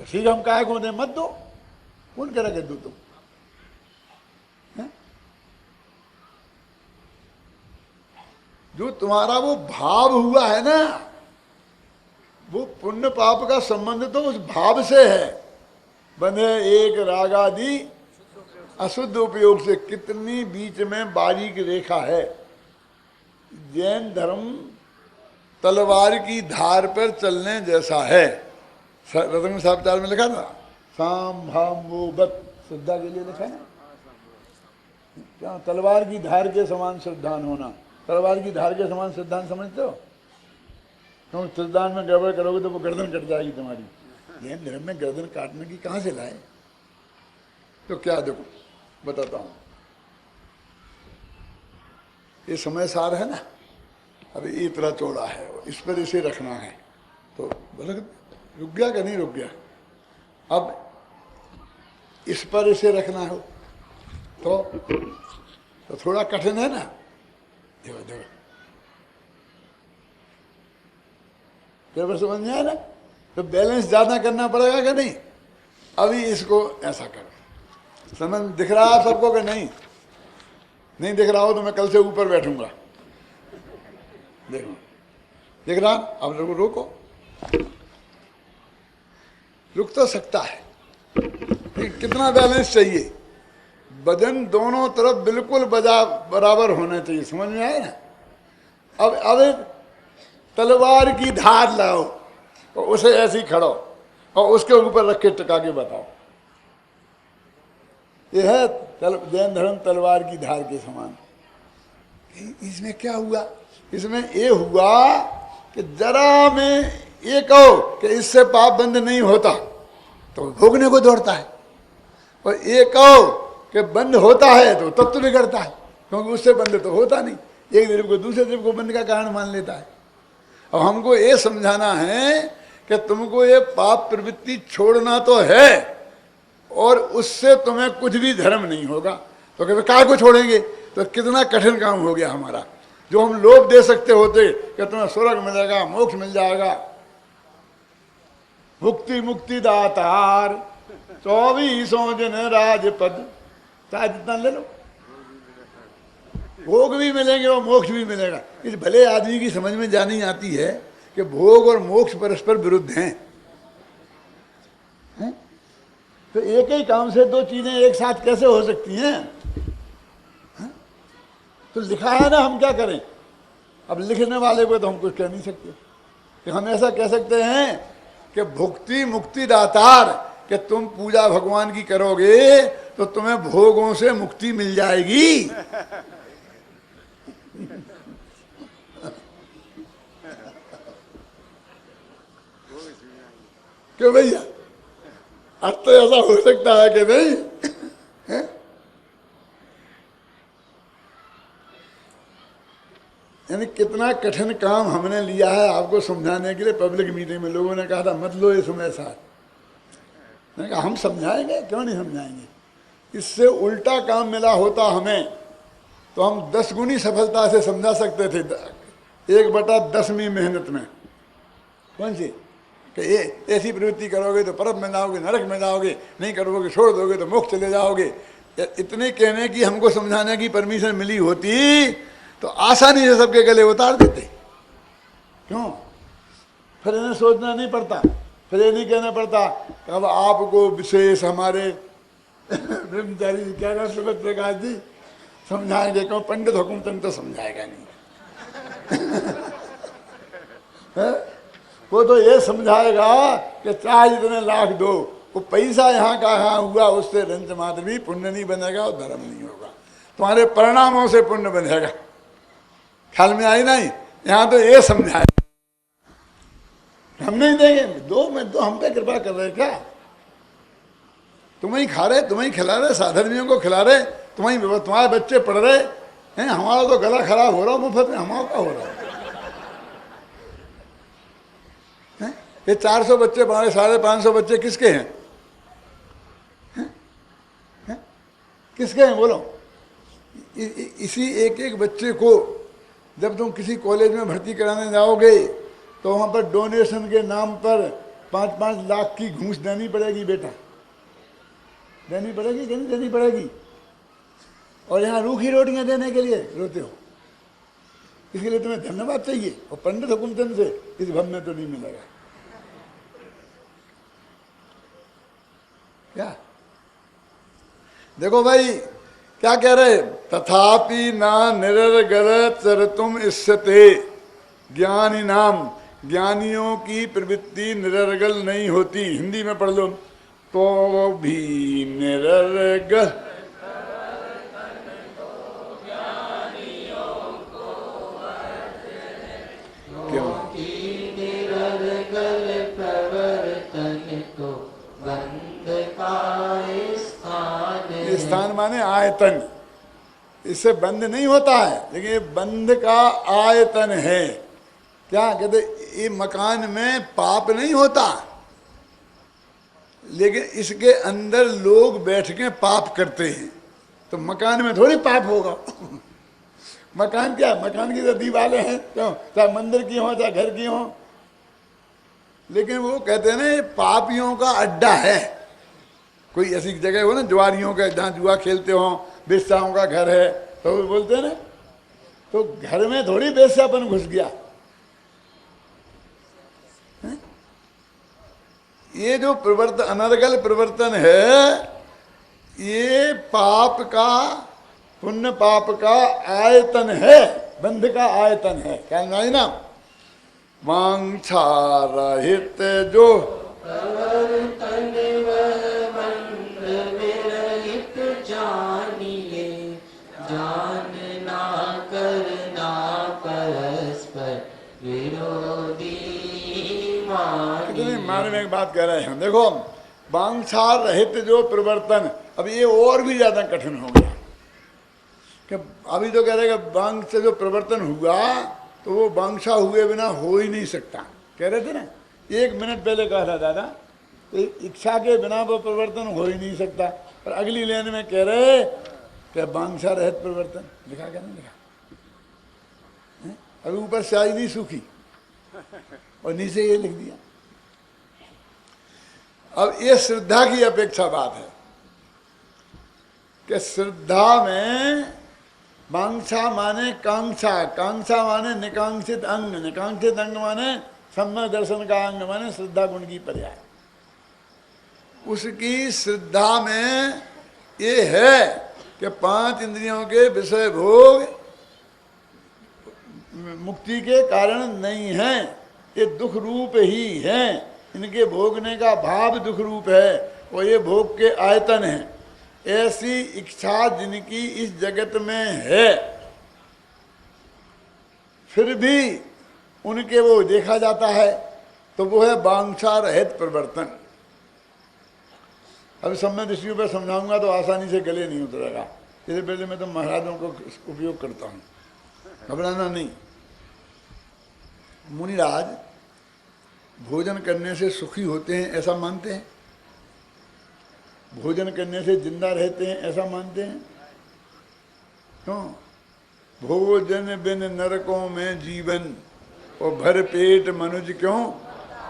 Speaker 1: तो ठीक, हम काहे को दे, मत दो, कौन कह रहा कि दो तुम? जो तुम्हारा वो भाव हुआ है ना, वो पुण्य पाप का संबंध तो उस भाव से है। बंधे एक राग आदि अशुद्ध उपयोग से, कितनी बीच में बारीक रेखा है। जैन धर्म तलवार की धार पर चलने जैसा है। रतन साहब में लिखा था, साम भाम वो बत, श्रद्धा के लिए लिखा है ना, क्या तलवार की धार के समान श्रद्धान होना। तलवार की धार के समान श्रद्धान समझते हो? क्योंकि श्रद्धान में गड़बड़ करोगे तो वो गर्दन कट जाएगी तुम्हारी। जैन धर्म में गर्दन काटने की कहां से लाए? तो क्या देखो बताता हूं, ये समय सार है ना, अभी इतना चौड़ा है, इस पर इसे रखना है, तो बोले रुक गया कि नहीं रुक गया? अब इस पर इसे रखना हो तो थोड़ा कठिन है ना। देखो देखो, फिर समझ में आया ना? तो बैलेंस ज्यादा करना पड़ेगा कि नहीं? अभी इसको ऐसा करो, समझ दिख रहा है सबको कि नहीं? नहीं दिख रहा हो तो मैं कल से ऊपर बैठूंगा। देखो दिख रहा? अब रोको, रुक तो सकता है, कितना बैलेंस चाहिए? वजन दोनों तरफ बिल्कुल बराबर होना चाहिए, समझ में आया ना? अब तलवार की धार लाओ और उसे ऐसी खड़ो और उसके ऊपर रख के टिका के बताओ। यह है जैन धर्म तलवार की धार के समान। इसमें क्या हुआ? इसमें ये हुआ कि जरा में ये कहो कि इससे पाप बंद नहीं होता तो भोगने को दौड़ता है, और ये कहो कि बंद होता है तो तत्व बिगड़ता है, क्योंकि उससे बंद तो होता नहीं। एक द्रव्य को दूसरे द्रव्य को बंद का कारण मान लेता है। अब हमको ये समझाना है कि तुमको ये पाप प्रवृत्ति छोड़ना तो है और उससे तुम्हें कुछ भी धर्म नहीं होगा। तो कहते काय को छोड़ेंगे? तो कितना कठिन काम हो गया हमारा। जो हम लोभ दे सकते होते कि तुम्हें स्वर्ग मिलेगा, मोक्ष मिल जाएगा, मुक्ति मुक्ति दातार 24 दिन राजपद, चाहे जितना ले लो, भोग भी मिलेंगे और मोक्ष भी मिलेगा। इस भले आदमी की समझ में जानी आती है कि भोग और मोक्ष परस्पर विरुद्ध हैं। तो एक ही काम से दो चीजें एक साथ कैसे हो सकती हैं? तो लिखा है ना, हम क्या करें? अब लिखने वाले को तो हम कुछ कह नहीं सकते कि हम ऐसा कह सकते हैं कि भुक्ति मुक्ति दातार, कि तुम पूजा भगवान की करोगे तो तुम्हें भोगों से मुक्ति मिल जाएगी। क्यों भैया? अब तो ऐसा हो सकता है कि नहीं? यानी कितना कठिन काम हमने लिया है आपको समझाने के लिए। पब्लिक मीटिंग में लोगों ने कहा था मत लो ये समय साथ, मैंने कहा हम समझाएंगे, क्यों नहीं समझाएंगे? इससे उल्टा काम मिला होता हमें तो हम 10 गुनी सफलता से समझा सकते थे। 1/10वीं मेहनत में। कौन सी? कि ये ऐसी प्रवृत्ति करोगे तो परम में जाओगे, नरक में जाओगे, नहीं करोगे छोड़ दोगे तो मोक्ष चले जाओगे। इतने कहने की हमको समझाने की परमिशन मिली होती तो आसानी से सबके गले उतार देते। क्यों? फिर इन्हें सोचना नहीं पड़ता, फिर ये नहीं कहना पड़ता कि अब आपको विशेष हमारे ब्रह्मचारी जी क्या सुगत प्रकाश जी समझाएंगे, क्यों? पंडित हुकुमचंद तो समझाएगा नहीं। वो तो ये समझाएगा कि चाहे इतने लाख दो, वो पैसा यहाँ का यहाँ हुआ, उससे रंच मात्र भी पुण्य नहीं बनेगा और धर्म नहीं होगा, तुम्हारे परिणामों से पुण्य बनेगा। ख्याल में आई नहीं? यहाँ तो ये समझाएगा, हम नहीं देंगे, दो में दो, हम पे कृपा कर रहे क्या? तुम्हें खा रहे, तुम्हें खिला रहे, साधर्मियों को खिला रहे, तुम्हारे बच्चे पढ़ रहे हैं, हमारा तो गला खराब हो रहा है मुफ्त में, हमारा क्या हो रहा है? ये 400 बच्चे पढ़े, 550 बच्चे किसके हैं? किसके हैं बोलो? इसी एक एक बच्चे को जब तुम किसी कॉलेज में भर्ती कराने जाओगे तो वहाँ पर डोनेशन के नाम पर 5-5 लाख की घूस देनी पड़ेगी बेटा, देनी पड़ेगी कि नहीं देनी पड़ेगी? और यहाँ रूखी रोटियाँ देने के लिए रोते हो, इसके लिए तुम्हें धन्यवाद चाहिए, और पंडित हुकुमचंद से इस भव में तो नहीं मिलेगा। क्या देखो भाई क्या कह रहे? तथापि ना निरर्गल चरतुम इष्यते ज्ञानी नाम, ज्ञानियों की प्रवृत्ति निरर्गल नहीं होती। हिंदी में पढ़ लो, तो भी निरर्गल क्यों?
Speaker 3: निरर्गल प्रवर्तन तो बंध का
Speaker 1: स्थान माने आयतन, इससे बंद नहीं होता है, लेकिन ये बंध का आयतन है। क्या कहते? ये मकान में पाप नहीं होता, लेकिन इसके अंदर लोग बैठ के पाप करते हैं, तो मकान में थोड़ी पाप होगा। मकान क्या? मकान की तो दीवारें हैं, क्यों? चाहे मंदिर की हो चाहे घर की हो, लेकिन वो कहते हैं ना ये पापियों का अड्डा है। कोई ऐसी जगह हो ना जुआरियों का, जहाँ जुआ खेलते हो, बेस्याओं का घर है, तो वो बोलते हैं ना, तो घर में थोड़ी बेस्यापन घुस गया। ये जो प्रवर्तन, अनर्गल प्रवर्तन है, ये पाप का, पुण्य पाप का आयतन है, बंध का आयतन है। क्या नहीं ना? वांछा रहित जो
Speaker 3: प्रवर्तन बंध विरहित जानिए, जानना करना परस्पर विरोधी मानिए।
Speaker 1: कितने माने में एक बात कह रहे हैं, देखो वांछा रहित जो प्रवर्तन, अब ये और भी ज्यादा कठिन हो गया कि अभी तो कह रहे कि वांग से जो प्रवर्तन हुआ तो वो वांछा हुए बिना हो ही नहीं सकता। कह रहे थे ना 1 मिनट पहले कहा था दादा, तो इच्छा के बिना वो प्रवर्तन हो ही नहीं सकता। और अगली लाइन में कह रहे कि वांछा रहित प्रवर्तन, लिखा क्या नहीं लिखा? अभी ऊपर स्याही नहीं सूखी और नीचे ये लिख दिया। अब ये श्रद्धा की अपेक्षा बात है कि श्रद्धा में वांछा माने कांक्षा, कांक्षा माने निकांक्षित अंग, निकांक्षित अंग माने सम्यक दर्शन का अंग, माने श्रद्धा गुण की पर्याय। उसकी श्रद्धा में ये है कि 5 इंद्रियों के विषय भोग मुक्ति के कारण नहीं है, ये दुख रूप ही है, इनके भोगने का भाव दुख रूप है और ये भोग के आयतन है। ऐसी इच्छा जिनकी इस जगत में है, फिर भी उनके वो देखा जाता है, तो वो है वांछा रहित प्रवर्तन। अब सब मैं दृष्टियों पर समझाऊंगा तो आसानी से गले नहीं उतरेगा, इससे पहले मैं तो महाराजों को उपयोग करता हूँ, घबराना नहीं। मुनिराज भोजन करने से सुखी होते हैं ऐसा मानते हैं, भोजन करने से जिंदा रहते हैं ऐसा मानते हैं। क्यों? भोजन बिन नरकों में जीवन और भर पेट मनुज क्यों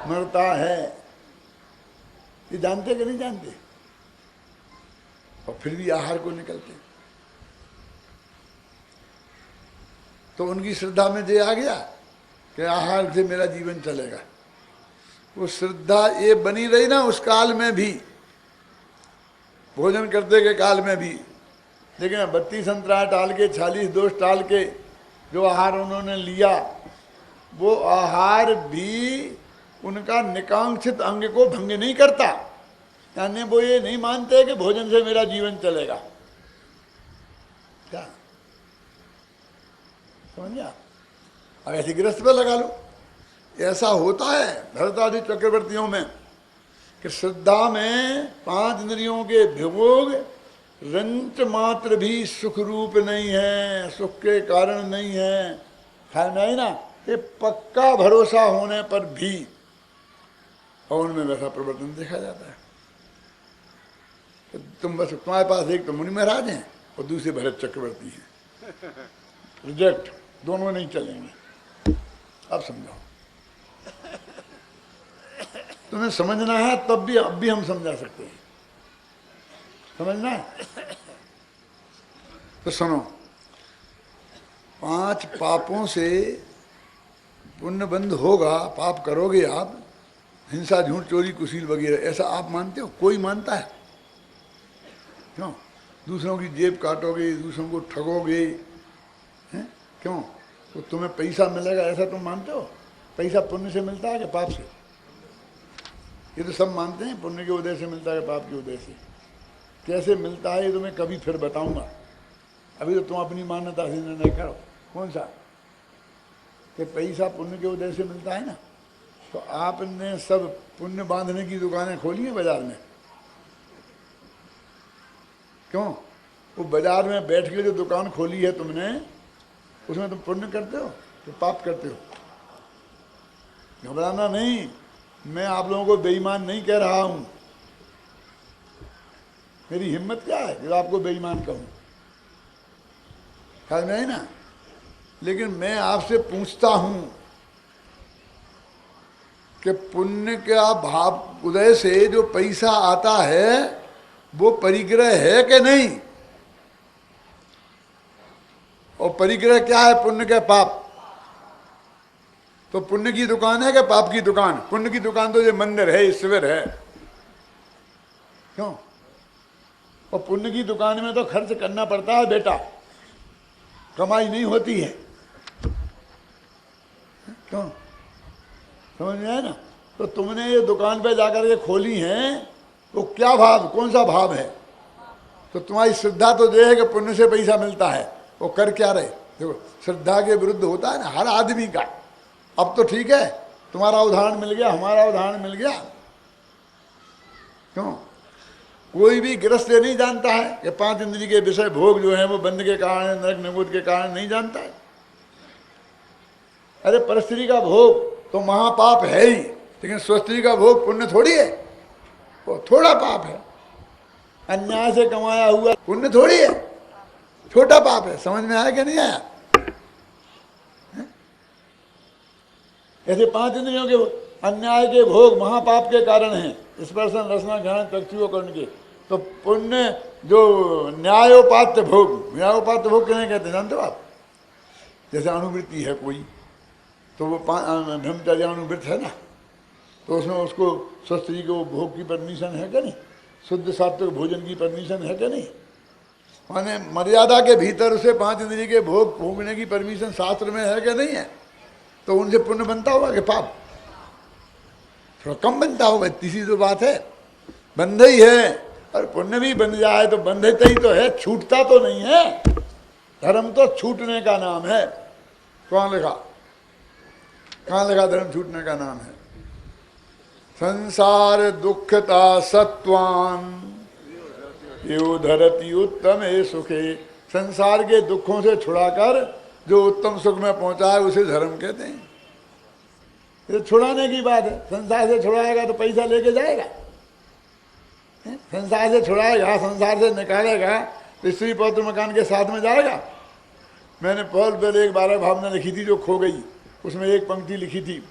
Speaker 1: मरता है, ये जानते कि नहीं जानते? और फिर भी आहार को निकलते। तो उनकी श्रद्धा में ये आ गया कि आहार से मेरा जीवन चलेगा। वो श्रद्धा ये बनी रही ना उस काल में भी, भोजन करते के काल में भी। लेकिन 32 अंतराय टाल के, 40 दोष टाल के जो आहार उन्होंने लिया, वो आहार भी उनका निकांक्षित अंग को भंग नहीं करता। यानी वो ये नहीं मानते कि भोजन से मेरा जीवन चलेगा। क्या समझा? अब ऐसे गृहस्थ पे लगा लो। ऐसा होता है भरत आदि चक्रवर्तियों में कि श्रद्धा में 5 इंद्रियों के भोग रंच मात्र भी सुख रूप नहीं है, सुख के कारण नहीं है। है नहीं ना? ये पक्का भरोसा होने पर भी, और उनमें वैसा प्रवर्तन देखा जाता है। तो तुम बस, तुम्हारे पास एक तो मुनि महाराज हैं और दूसरे भरत चक्रवर्ती हैं, रिजेक्ट, दोनों नहीं चलेंगे। अब समझाओ, तुम्हें समझना है तब भी, अब भी हम समझा सकते हैं। समझना है तो सुनो, 5 पापों से पुण्य बंद होगा। पाप करोगे आप, हिंसा, झूठ, चोरी, कुशील वगैरह, ऐसा आप मानते हो? कोई मानता है? क्यों? दूसरों की जेब काटोगे, दूसरों को ठगोगे, हैं? क्यों? तो तुम्हें पैसा मिलेगा ऐसा तुम मानते हो? पैसा पुण्य से मिलता है कि पाप से? ये तो सब मानते हैं पुण्य के उदय से मिलता है, पाप के उदय से। कैसे मिलता है ये तो मैं कभी फिर बताऊंगा। अभी तो तुम अपनी मान्यता से निर्णय करो। कौन सा? कि पैसा पुण्य के उदय से मिलता है ना। तो आपने सब पुण्य बांधने की दुकानें खोली हैं बाजार में। क्यों? वो बाजार में बैठ के जो दुकान खोली है तुमने, उसमें तुम पुण्य करते हो तो पाप करते हो? घबराना नहीं, मैं आप लोगों को बेईमान नहीं कह रहा हूं। मेरी हिम्मत क्या है जो आपको बेईमान कहूं? ख्याल में है ना? लेकिन मैं आपसे पूछता हूं कि पुण्य का भाव उदय से जो पैसा आता है वो परिग्रह है कि नहीं? और परिग्रह क्या है? पुण्य के पाप। तो पुण्य की दुकान है कि पाप की दुकान? पुण्य की दुकान तो ये मंदिर है, ईश्वर है। क्यों? और पुण्य की दुकान में तो खर्च करना पड़ता है बेटा, कमाई नहीं होती है। क्यों? समझ में आया ना? तो तुमने ये दुकान पे जाकर के खोली हैं, तो क्या भाव, कौन सा भाव है? तो तुम्हारी श्रद्धा तो ये है कि पुण्य से पैसा मिलता है। वो कर क्या रहे? देखो, श्रद्धा के विरुद्ध होता है ना हर आदमी का। अब तो ठीक है, तुम्हारा उदाहरण मिल गया, हमारा उदाहरण मिल गया। क्यों? कोई भी गृहस्थ नहीं जानता है कि 5 इंद्रिय के विषय भोग जो है वो बंध के कारण, नरक नमूद के कारण नहीं जानता है। अरे परस्त्री का भोग तो महापाप है ही, लेकिन स्वस्त्री का भोग पुण्य थोड़ी है, वो थोड़ा पाप है। अन्याय से कमाया हुआ पुण्य थोड़ी है, छोटा पाप है। समझ में आया कि नहीं आया? ऐसे 5 इंद्रियों के अन्याय के भोग महापाप के कारण हैं, स्पर्शन, रसना, घ्राण, चक्षु और कर्ण के। तो पुण्य जो न्यायोपात्य भोग, न्यायोपात्य भोग किन्हें कहते हैं जानते हो आप? जैसे अनुवृत्ति है कोई, तो वो ब्रह्मचर्य अनुवृत्त है ना, तो उसमें उसको स्वस्थी को भोग की परमिशन है क्या नहीं? शुद्ध सात्विक भोजन की परमिशन है क्या नहीं? माने मर्यादा के भीतर उसे 5 इंद्रिय के भोग भोगने की परमिशन शास्त्र में है क्या नहीं है? तो उनसे पुण्य बनता होगा कि पाप? थोड़ा कम बनता होगा, तीसरी तो बात है। बंधे ही है, और पुण्य भी बन जाए तो बंधते ही तो है, छूटता तो नहीं है। धर्म तो छूटने का नाम है। कौन लिखा? कहाँ लिखा धर्म छूटने का नाम है? संसार दुखता सत्वान यो धरती उत्तम है सुखे। संसार के दुखों से छुड़ाकर जो उत्तम सुख में पहुंचा है उसे धर्म कहते हैं। ये छुड़ाने की बात है। संसार से छुड़ाएगा तो पैसा लेके जाएगा, संसार से छुड़ाएगा, संसार से निकालेगा तो स्त्री पौत्र मकान के साथ में जाएगा। मैंने पहले एक 12 भावना लिखी थी जो खो गई, उसमें एक पंक्ति लिखी थी,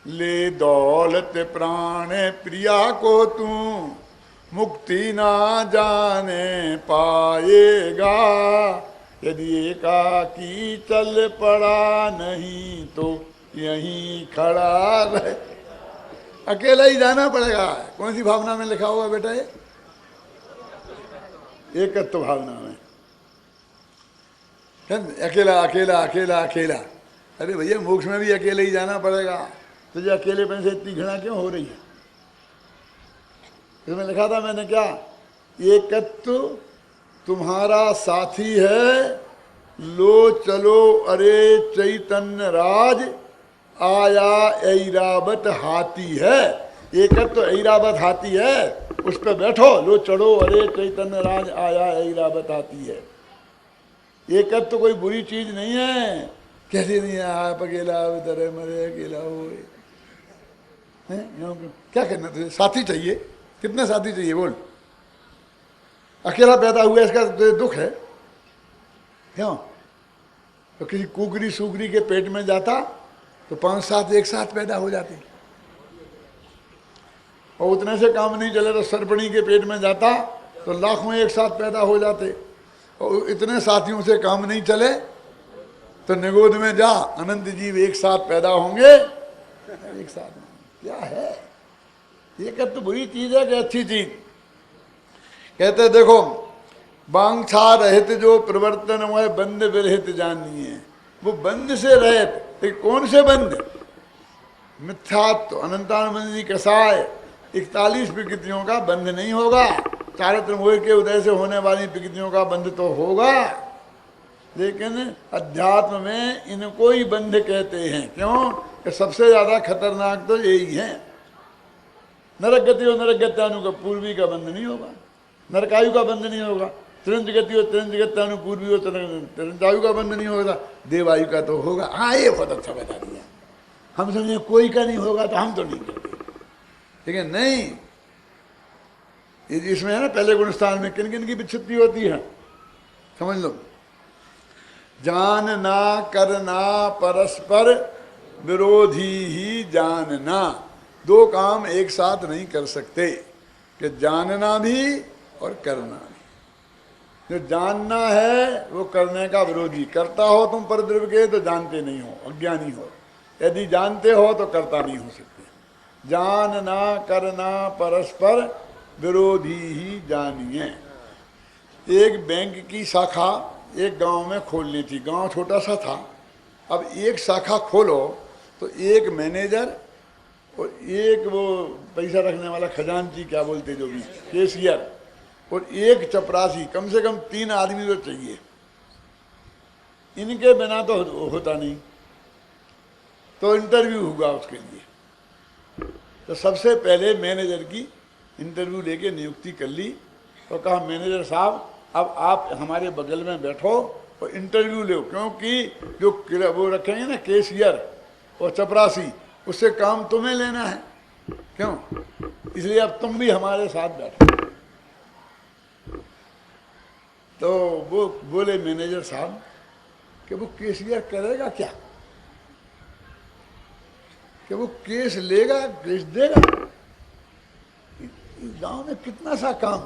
Speaker 1: ले दौलत प्राण प्रिया को तू मुक्ति ना जाने पाएगा। यदि एकाकी चल पड़ा नहीं तो यहीं खड़ा रहे। अकेला ही जाना पड़ेगा। कौन सी भावना में लिखा हुआ बेटा ये? एकत्व भावना में। अकेला अकेला अकेला अकेला। अरे भैया मोक्ष में भी अकेले ही जाना पड़ेगा। तुझे अकेलेपन से इतनी घृणा क्यों हो रही है? इसमें लिखा था मैंने क्या, एकत्व तुम्हारा साथी है, लो चलो अरे चैतन्य राज, आया ऐरावत हाथी है। एकत्व ऐरावत हाथी है, उस पर बैठो, लो चढ़ो अरे चैतन्य राज, आया ऐरावत हाथी है। एकत्व कोई बुरी चीज नहीं है। कैसे नहीं है आप अकेला तरह मरे अकेला हो, क्या करना तुझे? साथी चाहिए। कितने साथी चाहिए बोल? अकेला पैदा हुआ इसका तुझे दुख है क्यों? तो किसी कुकरी सुकरी के पेट में जाता तो 5-7 एक साथ पैदा हो जाते, और उतने से काम नहीं चले तो सरपणी के पेट में जाता तो लाखों एक साथ पैदा हो जाते, और इतने साथियों से काम नहीं चले तो निगोद में जा, अनंत जीव एक साथ पैदा होंगे एक साथ। क्या है ये? कर तो बुरी चीज है कि अच्छी चीज? कहते देखो, बांछा रहित जो प्रवर्तन हुआ बंद विरहित जानिए। वो बंद से रहित, कौन से बंद? मिथ्यात्व अनंतानंद जी कसाय 41 प्रकृतियों का बंध नहीं होगा। चारित्र मोह के उदय से होने वाली प्रकृतियों का बंध तो होगा, लेकिन अध्यात्म में इनको ही बंध कहते हैं। क्यों? कि सबसे ज्यादा खतरनाक तो यही है। नरक गति और नरक गत्यानु का पूर्वी का बंध नहीं होगा, नरकायु का बंध नहीं होगा। तिरंज गति और तिरंज गत्यानु पूर्वी और तिरंजायु का बंध नहीं होगा। देवायु का तो होगा। हाँ, ये बहुत अच्छा बता दिया। हम समझे कोई का नहीं होगा तो हम तो नहीं करते, लेकिन नहीं, इसमें है ना पहले गुणस्थान में किन किन की विच्छुत्ति होती है समझ लो। जानना करना परस्पर विरोधी ही जानना। दो काम एक साथ नहीं कर सकते, कि जानना भी और करना भी। जो जानना है वो करने का विरोधी। करता हो तुम परद्रव्य के तो जानते नहीं हो, अज्ञानी हो। यदि जानते हो तो करता नहीं हो सकते। जानना करना परस्पर विरोधी ही जानिए। एक बैंक की शाखा एक गांव में खोलनी थी। गांव छोटा सा था। अब एक शाखा खोलो तो एक मैनेजर और एक वो पैसा रखने वाला खजांची, क्या बोलते जो भी, कैशियर, और एक चपरासी, कम से कम 3 आदमी तो चाहिए। इनके बिना तो होता नहीं। तो इंटरव्यू हुआ उसके लिए। तो सबसे पहले मैनेजर की इंटरव्यू लेके नियुक्ति कर ली। तो कहा मैनेजर साहब अब आप हमारे बगल में बैठो और इंटरव्यू लो, क्योंकि जो वो रखेंगे ना कैशियर और चपरासी, उससे काम तुम्हें लेना है। क्यों? इसलिए अब तुम भी हमारे साथ बैठो। तो वो बोले मैनेजर साहब कि वो कैशियर करेगा क्या? कि वो केस लेगा, केस देगा। गांव में कितना सा काम,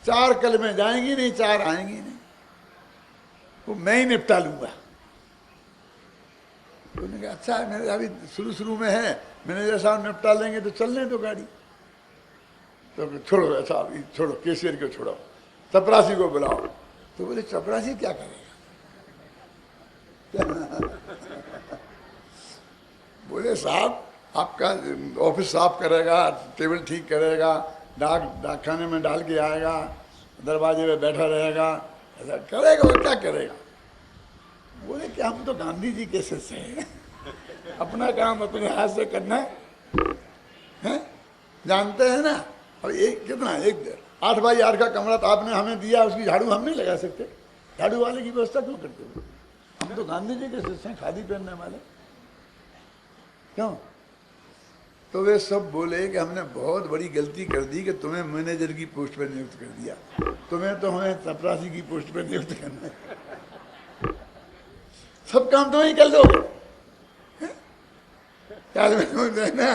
Speaker 1: 4 कल में जाएंगी नहीं, 4 आएंगी नहीं, वो मैं ही निपटा लूंगा। उन्होंने कहा अच्छा मेरे अभी शुरू में है, मैनेजर साहब निपटा लेंगे तो चलने दो गाड़ी। तो छोड़ो, अच्छा अभी छोड़ो, कैशियर को छोड़ो, चपरासी को बुलाओ। तो बोले चपरासी क्या करेगा? बोले साहब आपका ऑफिस साफ करेगा, टेबल ठीक करेगा, डाकखाने में डाल के आएगा, दरवाजे पे बैठा रहेगा, ऐसा करेगा। वो क्या करेगा? बोले कि हम तो गांधी जी के शिष्य हैं, अपना काम अपने हाथ से करना है, जानते हैं ना। और एक कितना, एक 8 बाई 8 का कमरा तो आपने हमें दिया, उसकी झाड़ू हम नहीं लगा सकते। झाड़ू वाले की व्यवस्था क्यों करते हो? हम तो गांधी जी के शिष्य हैं, खादी पहनने वाले। क्यों? तो वे सब बोले कि हमने बहुत बड़ी गलती कर दी कि तुम्हें मैनेजर की पोस्ट पर नियुक्त कर दिया, तुम्हें तो हमें चपरासी की पोस्ट पर नियुक्त करना है। सब काम तो ही कर दोगे, क्या बाद में समझ है ना।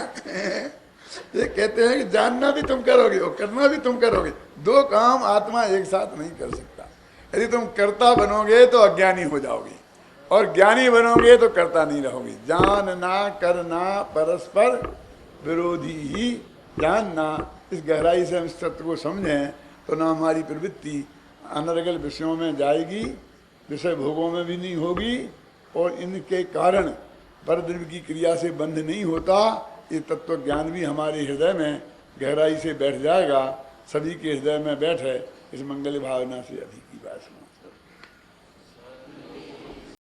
Speaker 1: ये कहते हैं कि जानना भी तुम करोगे और करना भी तुम करोगे, दो काम आत्मा एक साथ नहीं कर सकता। यदि तुम कर्ता बनोगे तो अज्ञानी हो जाओगे और ज्ञानी बनोगे तो कर्ता नहीं रहोगे। जानना करना परस्पर विरोधी ही जानना, इस गहराई से हम इस तत्व को समझें तो ना हमारी प्रवृत्ति अनर्गल विषयों में जाएगी, विषय भोगों में भी नहीं होगी और इनके कारण परद्रव्य की क्रिया से बंध नहीं होता। ये तत्व ज्ञान भी हमारे हृदय में गहराई से बैठ जाएगा। सभी के हृदय में बैठे, इस मंगल भावना से अधिक